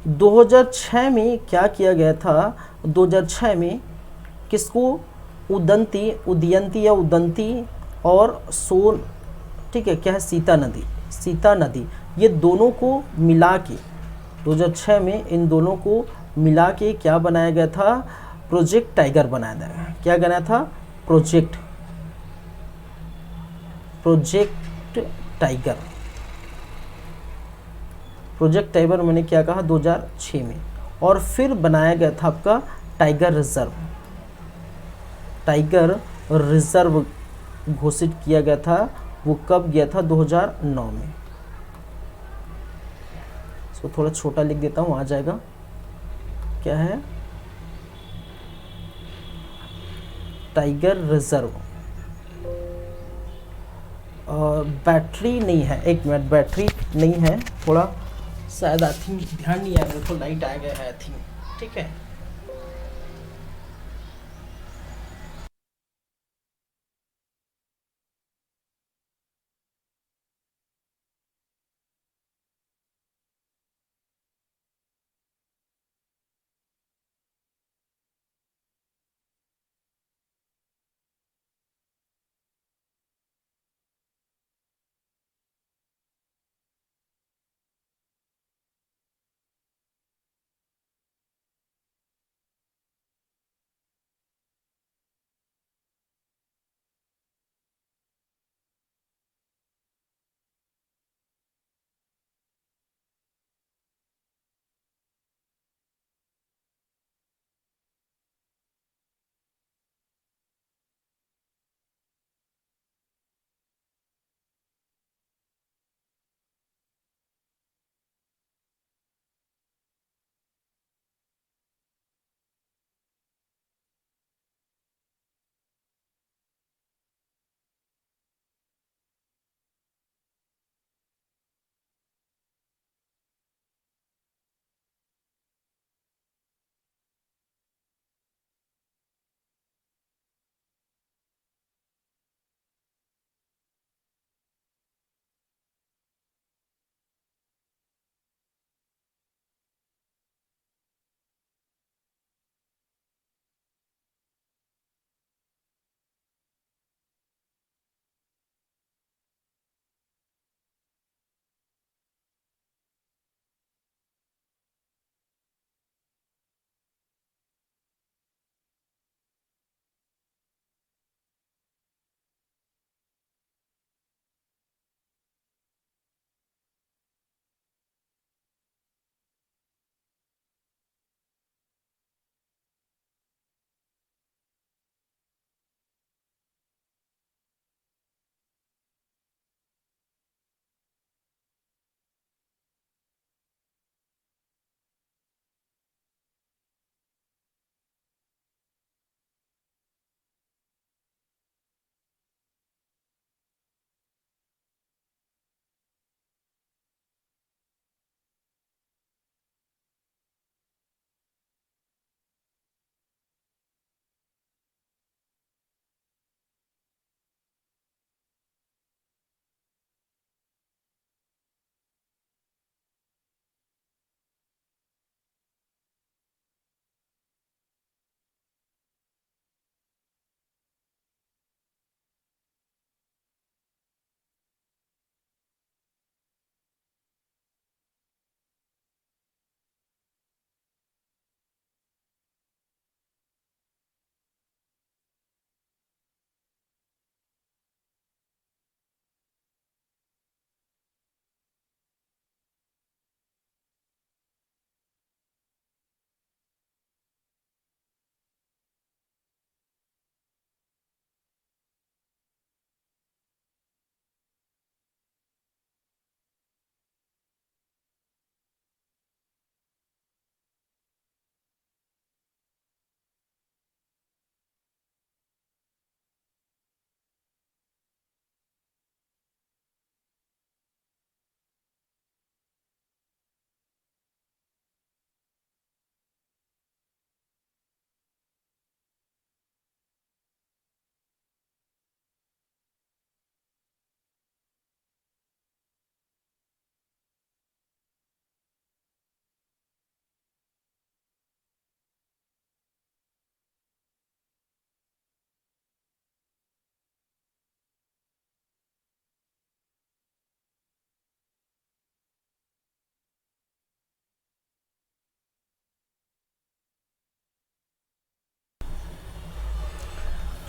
2006 में क्या किया गया था? 2006 में किसको? उदंती, उदयंती या उदंती और सोन, ठीक है, क्या है? सीता नदी, सीता नदी, ये दोनों को मिला के 2006 में इन दोनों को मिला के क्या बनाया गया था? प्रोजेक्ट टाइगर बनाया गया। क्या बनाया था? Project, project tiger. Project tiger मैंने क्या कहा? 2006 में। और फिर बनाया गया था आपका टाइगर रिजर्व, टाइगर रिजर्व घोषित किया गया था। वो कब गया था? 2009 में। इसको थोड़ा छोटा लिख देता हूँ, आ जाएगा। क्या है? Tiger reserve. बैटरी नहीं है, एक मिनट, बैटरी नहीं है, थोड़ा शायद आई थिंक ध्यान नहीं आया मेरे को, लाइट आ गया है आई थिंक। ठीक है,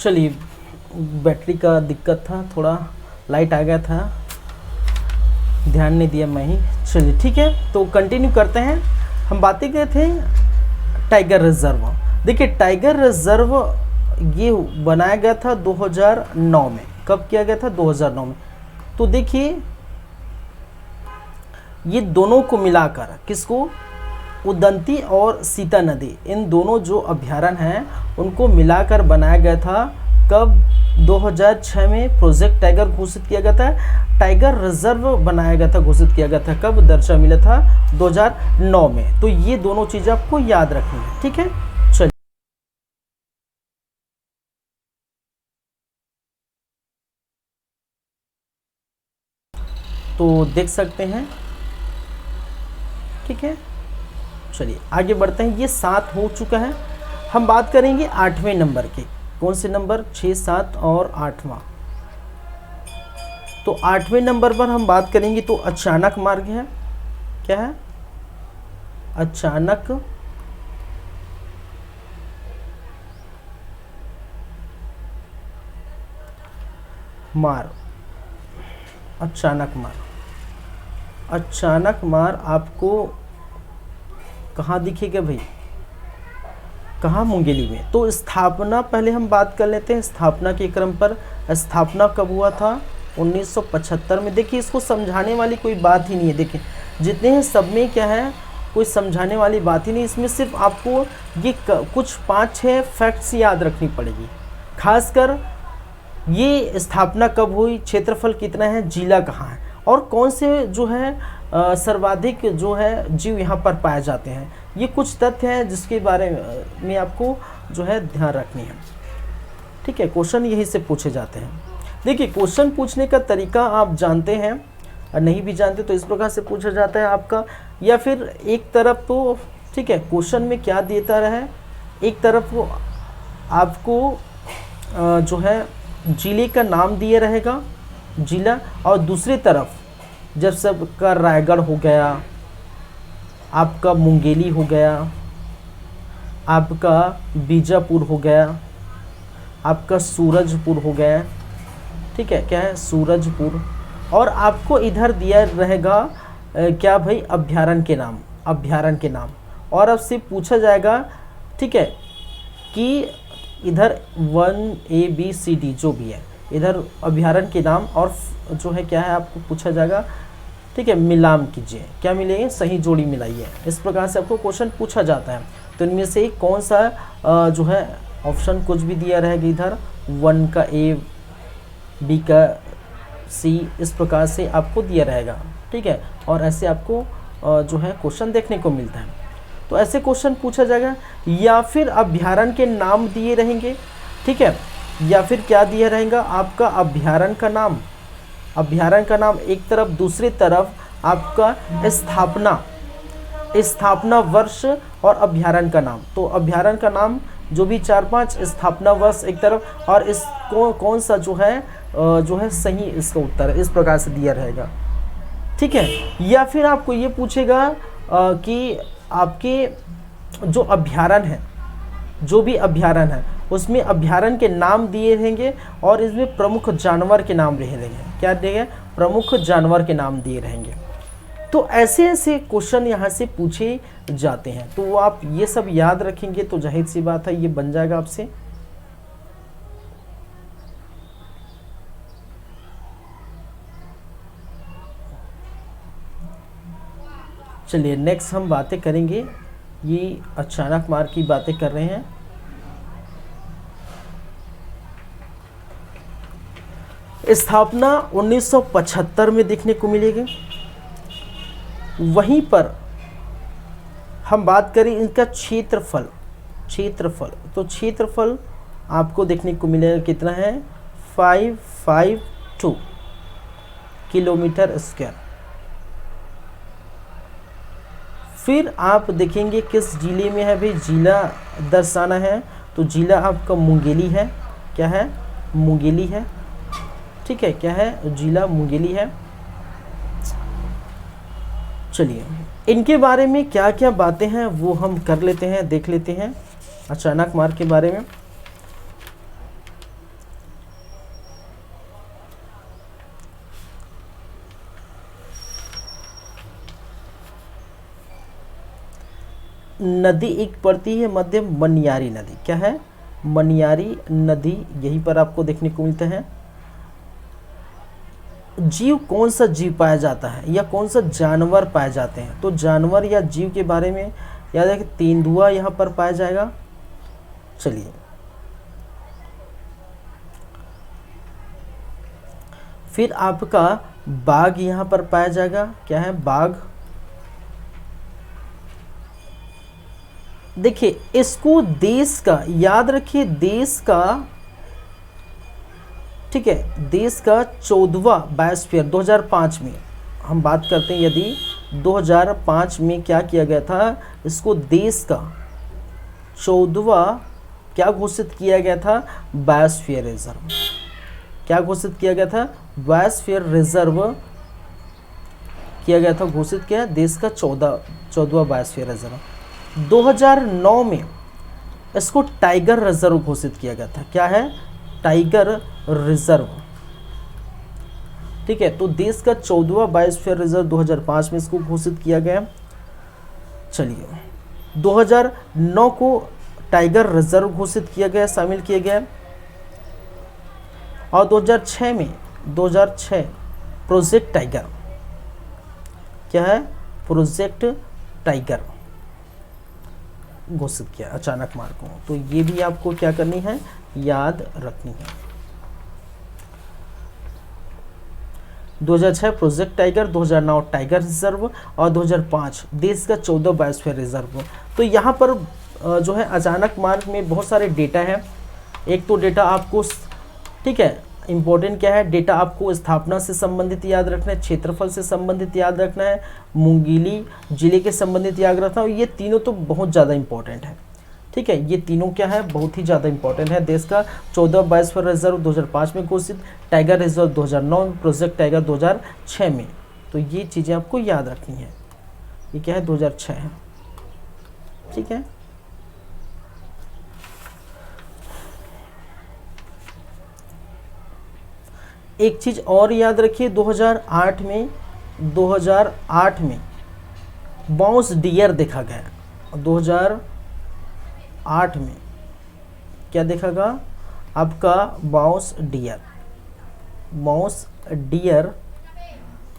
चलिए, बैटरी का दिक्कत था, थोड़ा लाइट आ गया था, ध्यान नहीं दिया मैं ही। चलिए ठीक है, तो कंटिन्यू करते हैं। हम बातें कर थे टाइगर रिजर्व। देखिए टाइगर रिजर्व ये बनाया गया था 2009 में। कब किया गया था? 2009 में। तो देखिए ये दोनों को मिलाकर, किसको? उदंती और सीता नदी, इन दोनों जो अभ्यारण्य हैं उनको मिलाकर बनाया गया था। कब? 2006 में प्रोजेक्ट टाइगर घोषित किया गया था। टाइगर रिजर्व बनाया गया था, घोषित किया गया था कब? दर्जा मिला था 2009 में। तो ये दोनों चीज़ें आपको याद रखनी है, ठीक है। चलिए तो देख सकते हैं, ठीक है। चलिए आगे बढ़ते हैं। ये 7 हो चुका है। हम बात करेंगे 8वें नंबर की। कौन से नंबर? 6, 7 और 8वां। तो 8वें नंबर पर हम बात करेंगे तो अचानक मार्ग है। क्या है? अचानक मार। अचानक मार। अचानक मार आपको कहाँ दिखेगा भाई? कहाँ? मुंगेली में। तो स्थापना पहले हम बात कर लेते हैं स्थापना के क्रम पर। स्थापना कब हुआ था? 1975 में। देखिए इसको समझाने वाली कोई बात ही नहीं है। देखिए जितने हैं सब में क्या है, कोई समझाने वाली बात ही नहीं। इसमें सिर्फ आपको ये कुछ 5-6 फैक्ट्स याद रखनी पड़ेगी। खासकर ये स्थापना कब हुई, क्षेत्रफल कितना है, जिला कहाँ है, और कौन से जो है सर्वाधिक जो है जीव यहाँ पर पाए जाते हैं। ये कुछ तथ्य हैं जिसके बारे में आपको जो है ध्यान रखनी है, ठीक है। क्वेश्चन यही से पूछे जाते हैं। देखिए क्वेश्चन पूछने का तरीका आप जानते हैं, और नहीं भी जानते तो इस प्रकार से पूछा जाता है आपका, या फिर एक तरफ तो ठीक है क्वेश्चन में क्या देता रहे, एक तरफ आपको जो है जिले का नाम दिया रहेगा, जिला, और दूसरी तरफ जब सबका रायगढ़ हो गया, आपका मुंगेली हो गया, आपका बीजापुर हो गया, आपका सूरजपुर हो गया, ठीक है। क्या है? सूरजपुर। और आपको इधर दिया रहेगा क्या भाई? अभ्यारण्य के नाम, अभ्यारण्य के नाम। और अब से पूछा जाएगा, ठीक है, कि इधर 1A B C D जो भी है, इधर अभ्यारण्य के नाम और जो है क्या है आपको पूछा जाएगा, ठीक है, मिलान कीजिए। क्या मिलेंगे? सही जोड़ी मिलाइए। इस प्रकार से आपको क्वेश्चन पूछा जाता है। तो इनमें से कौन सा जो है ऑप्शन कुछ भी दिया रहेगा, इधर 1 का A, B का C, इस प्रकार से आपको दिया रहेगा, ठीक है। और ऐसे आपको जो है क्वेश्चन देखने को मिलता है। तो ऐसे क्वेश्चन पूछा जाएगा, या फिर अभ्यारण्य के नाम दिए रहेंगे, ठीक है, या फिर क्या दिया रहेगा आपका? अभ्यारण्य का नाम, अभ्यारण्य का नाम एक तरफ, दूसरी तरफ आपका स्थापना वर्ष और अभ्यारण्य का नाम। तो अभ्यारण्य का नाम जो भी 4-5, स्थापना वर्ष एक तरफ, और इस कौन सा जो है सही इसका उत्तर है, इस प्रकार से दिया रहेगा, ठीक है। या फिर आपको ये पूछेगा कि आपके जो अभ्यारण्य है, जो भी अभ्यारण्य है उसमें अभ्यारण्य के नाम दिए रहेंगे, और इसमें प्रमुख जानवर के नाम रहेंगे। क्या देंगे? प्रमुख जानवर के नाम दिए रहेंगे। तो ऐसे ऐसे क्वेश्चन यहाँ से पूछे जाते हैं। तो वो आप ये सब याद रखेंगे तो जाहिर सी बात है ये बन जाएगा आपसे। चलिए नेक्स्ट हम बातें करेंगे, ये अचानक मार की बातें कर रहे हैं। स्थापना 1975 में देखने को मिलेगी। वहीं पर हम बात करें इनका क्षेत्रफल, तो क्षेत्रफल आपको देखने को मिलेगा कितना है? 552 किलोमीटर स्क्वायर। फिर आप देखेंगे किस जिले में है भाई, जिला दर्शाना है। तो जिला आपका मुंगेली है। क्या है? मुंगेली है, ठीक है। क्या है? जिला मुंगेली है। चलिए इनके बारे में क्या क्या बातें हैं वो हम कर लेते हैं, देख लेते हैं अचानक मार के बारे में। नदी एक पड़ती है मध्य मनियारी नदी, क्या है, मनियारी नदी, यहीं पर आपको देखने को मिलते हैं। जीव, कौन सा जीव पाया जाता है या कौन सा जानवर पाए जाते हैं, तो जानवर या जीव के बारे में याद है कि तेंदुआ यहाँ पर पाया जाएगा। चलिए, फिर आपका बाघ यहाँ पर पाया जाएगा, क्या है, बाघ। देखिए इसको देश का याद रखिए, देश का, ठीक है, देश का 14वां बायोस्फीयर 2005 में हम बात करते हैं। यदि 2005 में क्या किया गया था, इसको देश का 14वां क्या घोषित किया गया था, बायोस्फीयर रिजर्व। क्या घोषित किया गया था, बायोस्फीयर रिजर्व किया गया था, घोषित किया देश का 14वां बायोस्फीयर रिजर्व। 2009 में इसको टाइगर रिजर्व घोषित किया गया था, क्या है, टाइगर रिजर्व। ठीक है, तो देश का 14वां बायोस्फीयर रिजर्व 2005 में इसको घोषित किया गया। चलिए, 2009 को टाइगर रिजर्व घोषित किया गया, शामिल किया गया। और 2006 प्रोजेक्ट टाइगर, क्या है, प्रोजेक्ट टाइगर घोषित किया अचानक मार को। तो ये भी आपको क्या करनी है, याद रखनी है। 2006 प्रोजेक्ट टाइगर, 2009 टाइगर रिजर्व और 2005 देश का 14 बायोस्फीयर रिजर्व। तो यहाँ पर जो है अचानक मार्ग में बहुत सारे डेटा है। एक तो डेटा आपको, ठीक है, इम्पोर्टेंट क्या है, डेटा आपको स्थापना से संबंधित याद रखना है, क्षेत्रफल से संबंधित याद रखना है, मुंगेली जिले के संबंधित याद रखना है। ये तीनों तो बहुत ज़्यादा इंपॉर्टेंट है। ठीक है, ये तीनों क्या है, बहुत ही ज़्यादा इंपॉर्टेंट है। देश का 14 बायोस्फीयर रिजर्व 2005 में घोषित, टाइगर रिजर्व 2009 में, प्रोजेक्ट टाइगर 2006 में। तो ये चीज़ें आपको याद रखनी है। ये क्या है, 2006 है। ठीक है, एक चीज़ और याद रखिए, 2008 में बाउंस डियर देखा गया। 2008 में क्या देखा गया, आपका बाउंस डियर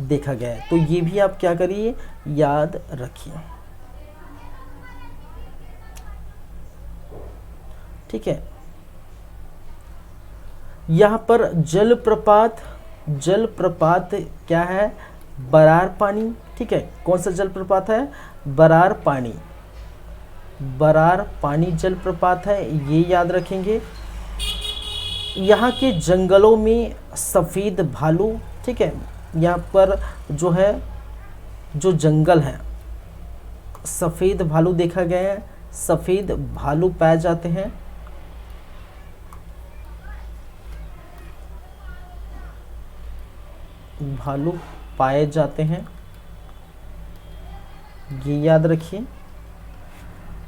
देखा गया है। तो ये भी आप क्या करिए, याद रखिए। ठीक है, यहाँ पर जलप्रपात क्या है, बरार पानी। ठीक है, कौन सा जलप्रपात है, बरार पानी जलप्रपात है, ये याद रखेंगे। यहाँ के जंगलों में सफ़ेद भालू, ठीक है, यहाँ पर जो है, जो जंगल है, सफ़ेद भालू देखा गया है, सफ़ेद भालू पाए जाते हैं। भालू पाए जाते हैं, ये याद रखिए।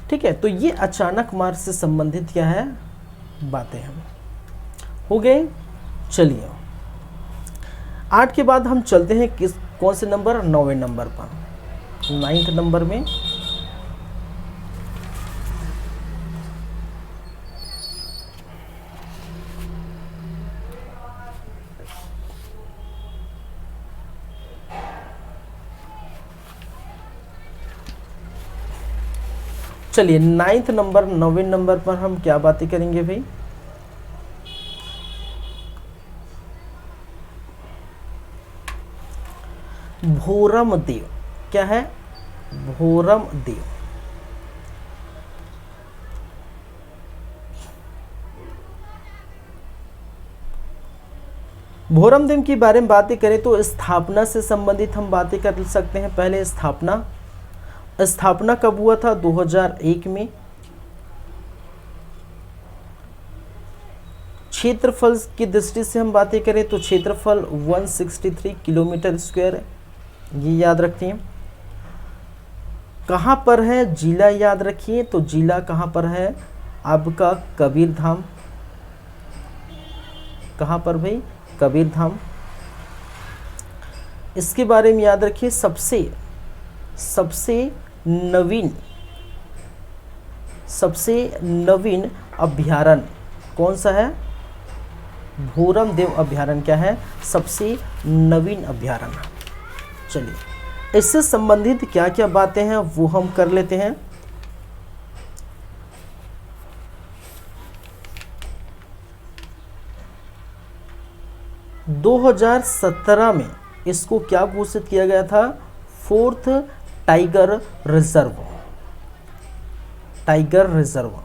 ठीक है, तो ये अचानक मार से संबंधित क्या है, बातें हैं, हो गए। चलिए 8 के बाद हम चलते हैं कौन से नंबर, 9वें नंबर पर। 9th नंबर में चलिए 9th नंबर, 9वें नंबर पर हम क्या बातें करेंगे भाई, भोरम देव। क्या है, भोरम देव। भोरम देव के बारे में बातें करें तो स्थापना से संबंधित हम बातें कर सकते हैं। पहले स्थापना कब हुआ था, 2001 में। क्षेत्रफल की दृष्टि से हम बातें करें तो क्षेत्रफल 163 किलोमीटर स्क्वायर है, ये याद रखिए। कहाँ पर है, जिला याद रखिए। तो जिला कहाँ पर है, आपका कबीरधाम। कहाँ पर भाई, कबीरधाम। इसके बारे में याद रखिए, सबसे नवीन सबसे नवीन अभयारण्य कौन सा है? भोरम देव अभयारण्य क्या है? सबसे नवीन अभयारण्य। चलिए इससे संबंधित क्या क्या बातें हैं वो हम कर लेते हैं। दो 2017 में इसको क्या घोषित किया गया था? Fourth tiger reserve. Tiger reserve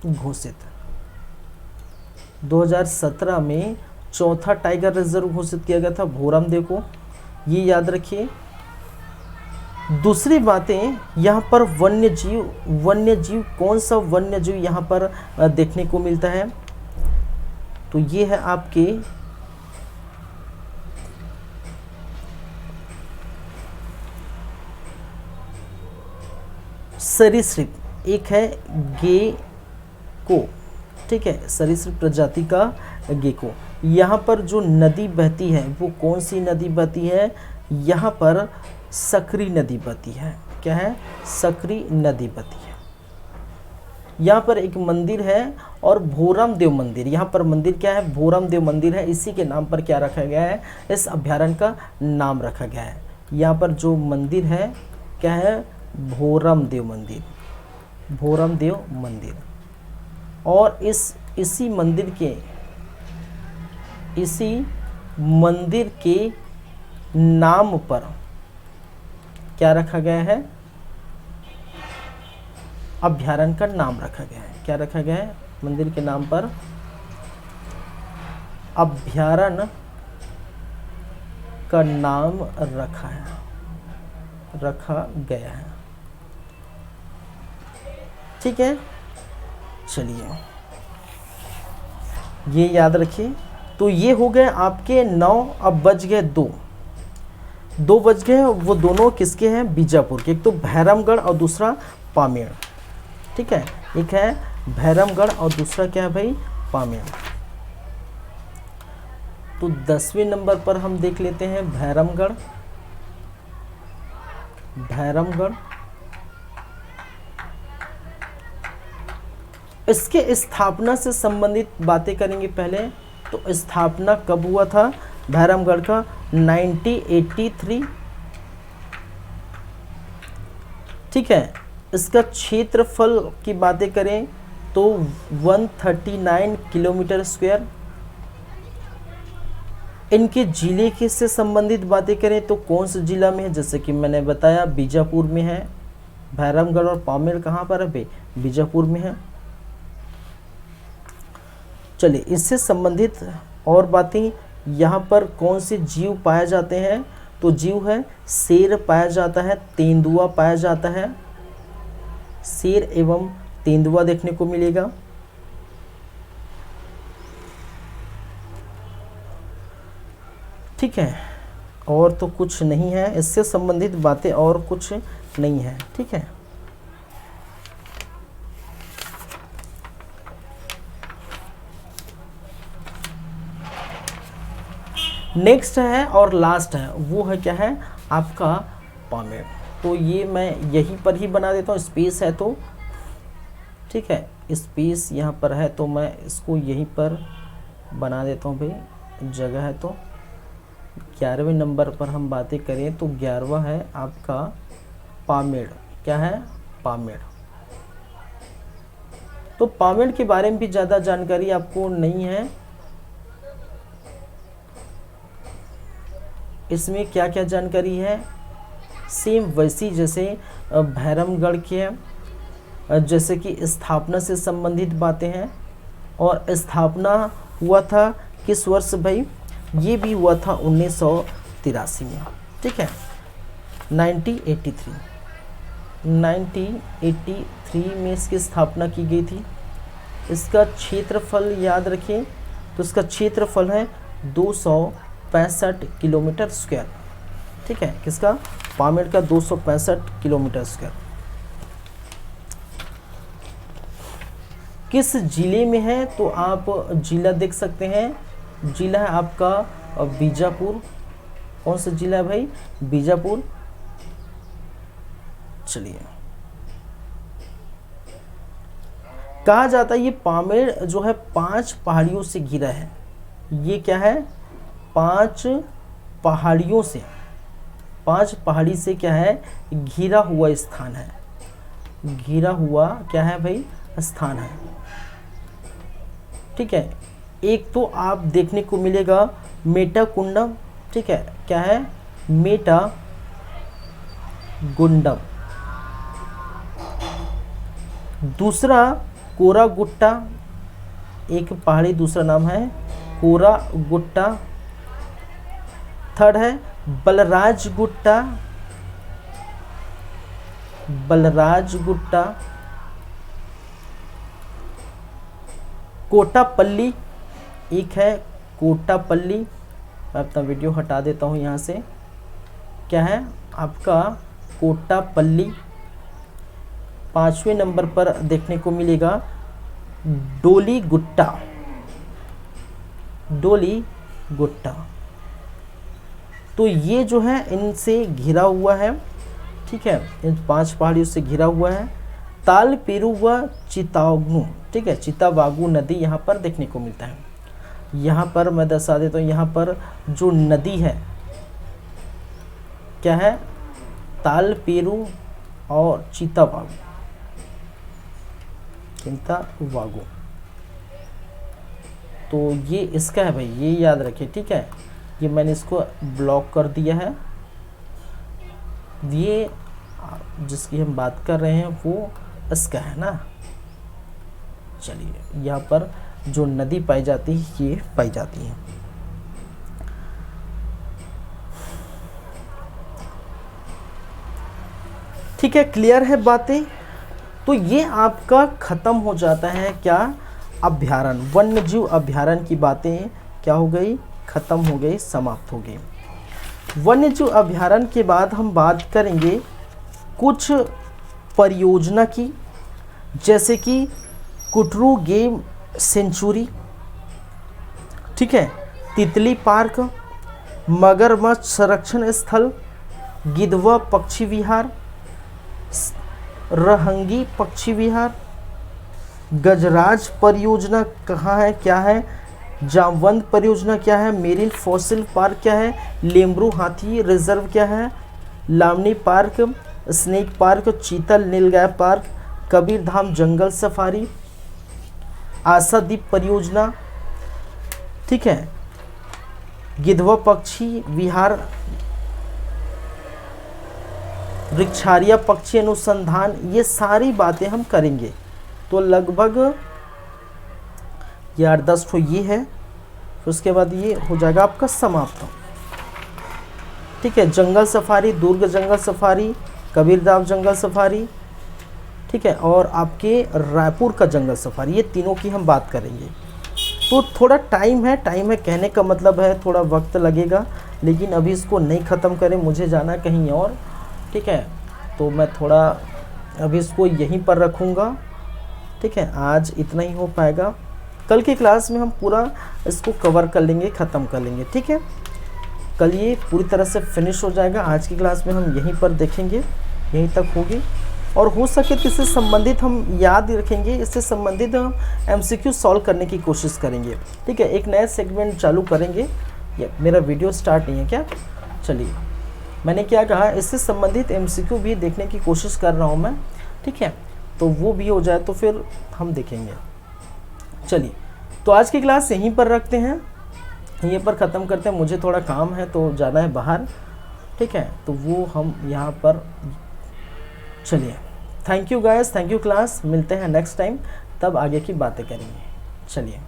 घोषित 2017 में चौथा टाइगर रिजर्व घोषित किया गया था भोरम देव को, ये याद रखिए। दूसरी बातें यहाँ पर वन्य जीव कौन सा वन्य जीव यहाँ पर देखने को मिलता है? तो ये है आपके सरीसृप। एक है गेको, ठीक है, सरीसृप प्रजाति का गेको। यहाँ पर जो नदी बहती है वो कौन सी नदी बहती है? यहाँ पर सकरी नदी बहती है। क्या है? सकरी नदी बहती है। यहाँ पर एक मंदिर है और भोरम देव मंदिर, यहाँ पर मंदिर क्या है? भोरम देव मंदिर है। इसी के नाम पर क्या रखा गया है? इस अभयारण्य का नाम रखा गया है। यहाँ पर जो मंदिर है क्या है? भोरम देव मंदिर, भोरम देव मंदिर। और इसी मंदिर के नाम पर क्या रखा गया है? अभयारण्य का नाम रखा गया है। क्या रखा गया है? मंदिर के नाम पर अभयारण्य का नाम रखा गया है। ठीक है, चलिए ये याद रखिए। तो ये हो गए आपके 9। अब बच गए 2 बच गए। वो दोनों किसके हैं? बीजापुर के। एक तो भैरमगढ़ और दूसरा पामेड़। ठीक है, एक है भैरमगढ़ और दूसरा क्या है भाई? पामेड़। तो 10वें नंबर पर हम देख लेते हैं भैरमगढ़। इसके स्थापना से संबंधित बातें करेंगे पहले। तो स्थापना कब हुआ था भैरमगढ़ का? 1983। ठीक है, इसका क्षेत्रफल की बातें करें तो 139 किलोमीटर स्क्वायर। इनके जिले के से संबंधित बातें करें तो कौन से जिला में है? जैसे कि मैंने बताया बीजापुर में है। भैरमगढ़ और पामेड़ कहाँ पर है? बीजापुर में है। चलिए इससे संबंधित और बातें, यहाँ पर कौन से जीव पाए जाते हैं? तो जीव है शेर पाया जाता है, तेंदुआ पाया जाता है। शेर एवं तेंदुआ देखने को मिलेगा। ठीक है, और तो कुछ नहीं है इससे संबंधित बातें, और कुछ नहीं है। ठीक है, नेक्स्ट है और लास्ट है, वो है क्या है? आपका पामेड़। तो ये मैं यहीं पर ही बना देता हूँ, स्पेस है तो। ठीक है, स्पेस यहाँ पर है तो मैं इसको यहीं पर बना देता हूँ भाई, जगह है तो। 11वें नंबर पर हम बातें करें तो 11वां है आपका पामेड़। क्या है? पामेड़। तो पामेड़ के बारे में भी ज़्यादा जानकारी आपको नहीं है। इसमें क्या क्या जानकारी है? सेम वैसी जैसे भैरमगढ़ के, जैसे कि स्थापना से संबंधित बातें हैं। और स्थापना हुआ था किस वर्ष भाई? ये भी हुआ था 1983 में। ठीक है, 1983 में इसकी स्थापना की गई थी। इसका क्षेत्रफल याद रखें तो इसका क्षेत्रफल है 265 किलोमीटर स्क्वायर। ठीक है, किसका? पामेड़ का 265 किलोमीटर स्क्वायर। किस जिले में है? तो आप जिला देख सकते हैं। जिला है आपका बीजापुर। कौन सा जिला है भाई? बीजापुर। चलिए, कहा जाता है ये पामेड़ जो है 5 पहाड़ियों से घिरा है। ये क्या है? 5 पहाड़ियों से, 5 पहाड़ी से क्या है? घिरा हुआ स्थान है। घिरा हुआ क्या है भाई? स्थान है। ठीक है। एक तो आप देखने को मिलेगा मेटाकुंडम, ठीक है, क्या है? मेटागुंडम। दूसरा कोरागुट्टा, एक पहाड़ी दूसरा नाम है कोरागुट्टा। थर्ड है बलराजगुट्टा, बलराजगुट्टा। कोटापल्ली एक है, कोटापल्ली। मैं अपना वीडियो हटा देता हूँ यहाँ से। क्या है आपका? कोटापल्ली। 5वें नंबर पर देखने को मिलेगा डोली गुट्टा, डोली गुट्टा। तो ये जो है इनसे घिरा हुआ है, ठीक है, इन 5 पहाड़ियों से घिरा हुआ है। ताल पेरू व चितावागू, ठीक है, चितावागू नदी यहाँ पर देखने को मिलता है। यहाँ पर मैं दर्शा देता हूँ, यहाँ पर जो नदी है क्या है? ताल पेरू और चितावागू, चितावागू। तो ये इसका है भाई, ये याद रखिए, ठीक है। ये मैंने इसको ब्लॉक कर दिया है। ये जिसकी हम बात कर रहे हैं वो इसका है ना। चलिए, यहाँ पर जो नदी पाई जाती है ये पाई जाती है। ठीक है, क्लियर है बातें? तो ये आपका खत्म हो जाता है क्या? अभ्यारण्य, वन्य जीव अभ्यारण्य की बातें क्या हो गई? खत्म हो गई, समाप्त हो गई। वन्य जीव अभ्यारण्य के बाद हम बात करेंगे कुछ परियोजना की, जैसे कि कुटरू गेम सेंचुरी, ठीक है, तितली पार्क, मगरमच्छ संरक्षण स्थल, गिद्धवा पक्षी विहार, रहंगी पक्षी विहार, गजराज परियोजना कहाँ है, क्या है, जामवंत परियोजना क्या है, मेरीन फॉसिल पार्क क्या है, लेम्ब्रू हाथी रिजर्व क्या है, लामनी पार्क, स्नेक पार्क, चीतल नीलगाय पार्क, कबीर धाम जंगल सफारी, आशादीप परियोजना, ठीक है, गिद्धवा पक्षी विहार, वृक्षारिया पक्षी अनुसंधान। ये सारी बातें हम करेंगे। तो लगभग ये 8-10 तो ये है, फिर उसके बाद ये हो जाएगा आपका समाप्त। ठीक है, जंगल सफारी, दुर्ग जंगल सफारी, कबीरधाम जंगल सफारी, ठीक है, और आपके रायपुर का जंगल सफारी, ये तीनों की हम बात करेंगे। तो थोड़ा टाइम है कहने का मतलब है थोड़ा वक्त लगेगा, लेकिन अभी इसको नहीं ख़त्म करें, मुझे जाना है कहीं और, ठीक है। तो मैं थोड़ा अभी इसको यहीं पर रखूँगा, ठीक है। आज इतना ही हो पाएगा, कल की क्लास में हम पूरा इसको कवर कर लेंगे, ख़त्म कर लेंगे, ठीक है। कल ये पूरी तरह से फिनिश हो जाएगा। आज की क्लास में हम यहीं पर देखेंगे, यहीं तक होगी, और हो सके तो इससे संबंधित हम याद रखेंगे, इससे संबंधित हम MCQ सॉल्व करने की कोशिश करेंगे, ठीक है। एक नया सेगमेंट चालू करेंगे। ये मेरा वीडियो स्टार्ट नहीं है क्या? चलिए, मैंने क्या कहा, इससे संबंधित MCQ भी देखने की कोशिश कर रहा हूँ मैं, ठीक है। तो वो भी हो जाए तो फिर हम देखेंगे। चलिए, तो आज की क्लास यहीं पर रखते हैं, यहीं पर ख़त्म करते हैं। मुझे थोड़ा काम है तो जाना है बाहर, ठीक है। तो वो हम यहाँ पर, चलिए, thank you guys, thank you class, मिलते हैं नेक्स्ट टाइम, तब आगे की बातें करेंगे। चलिए।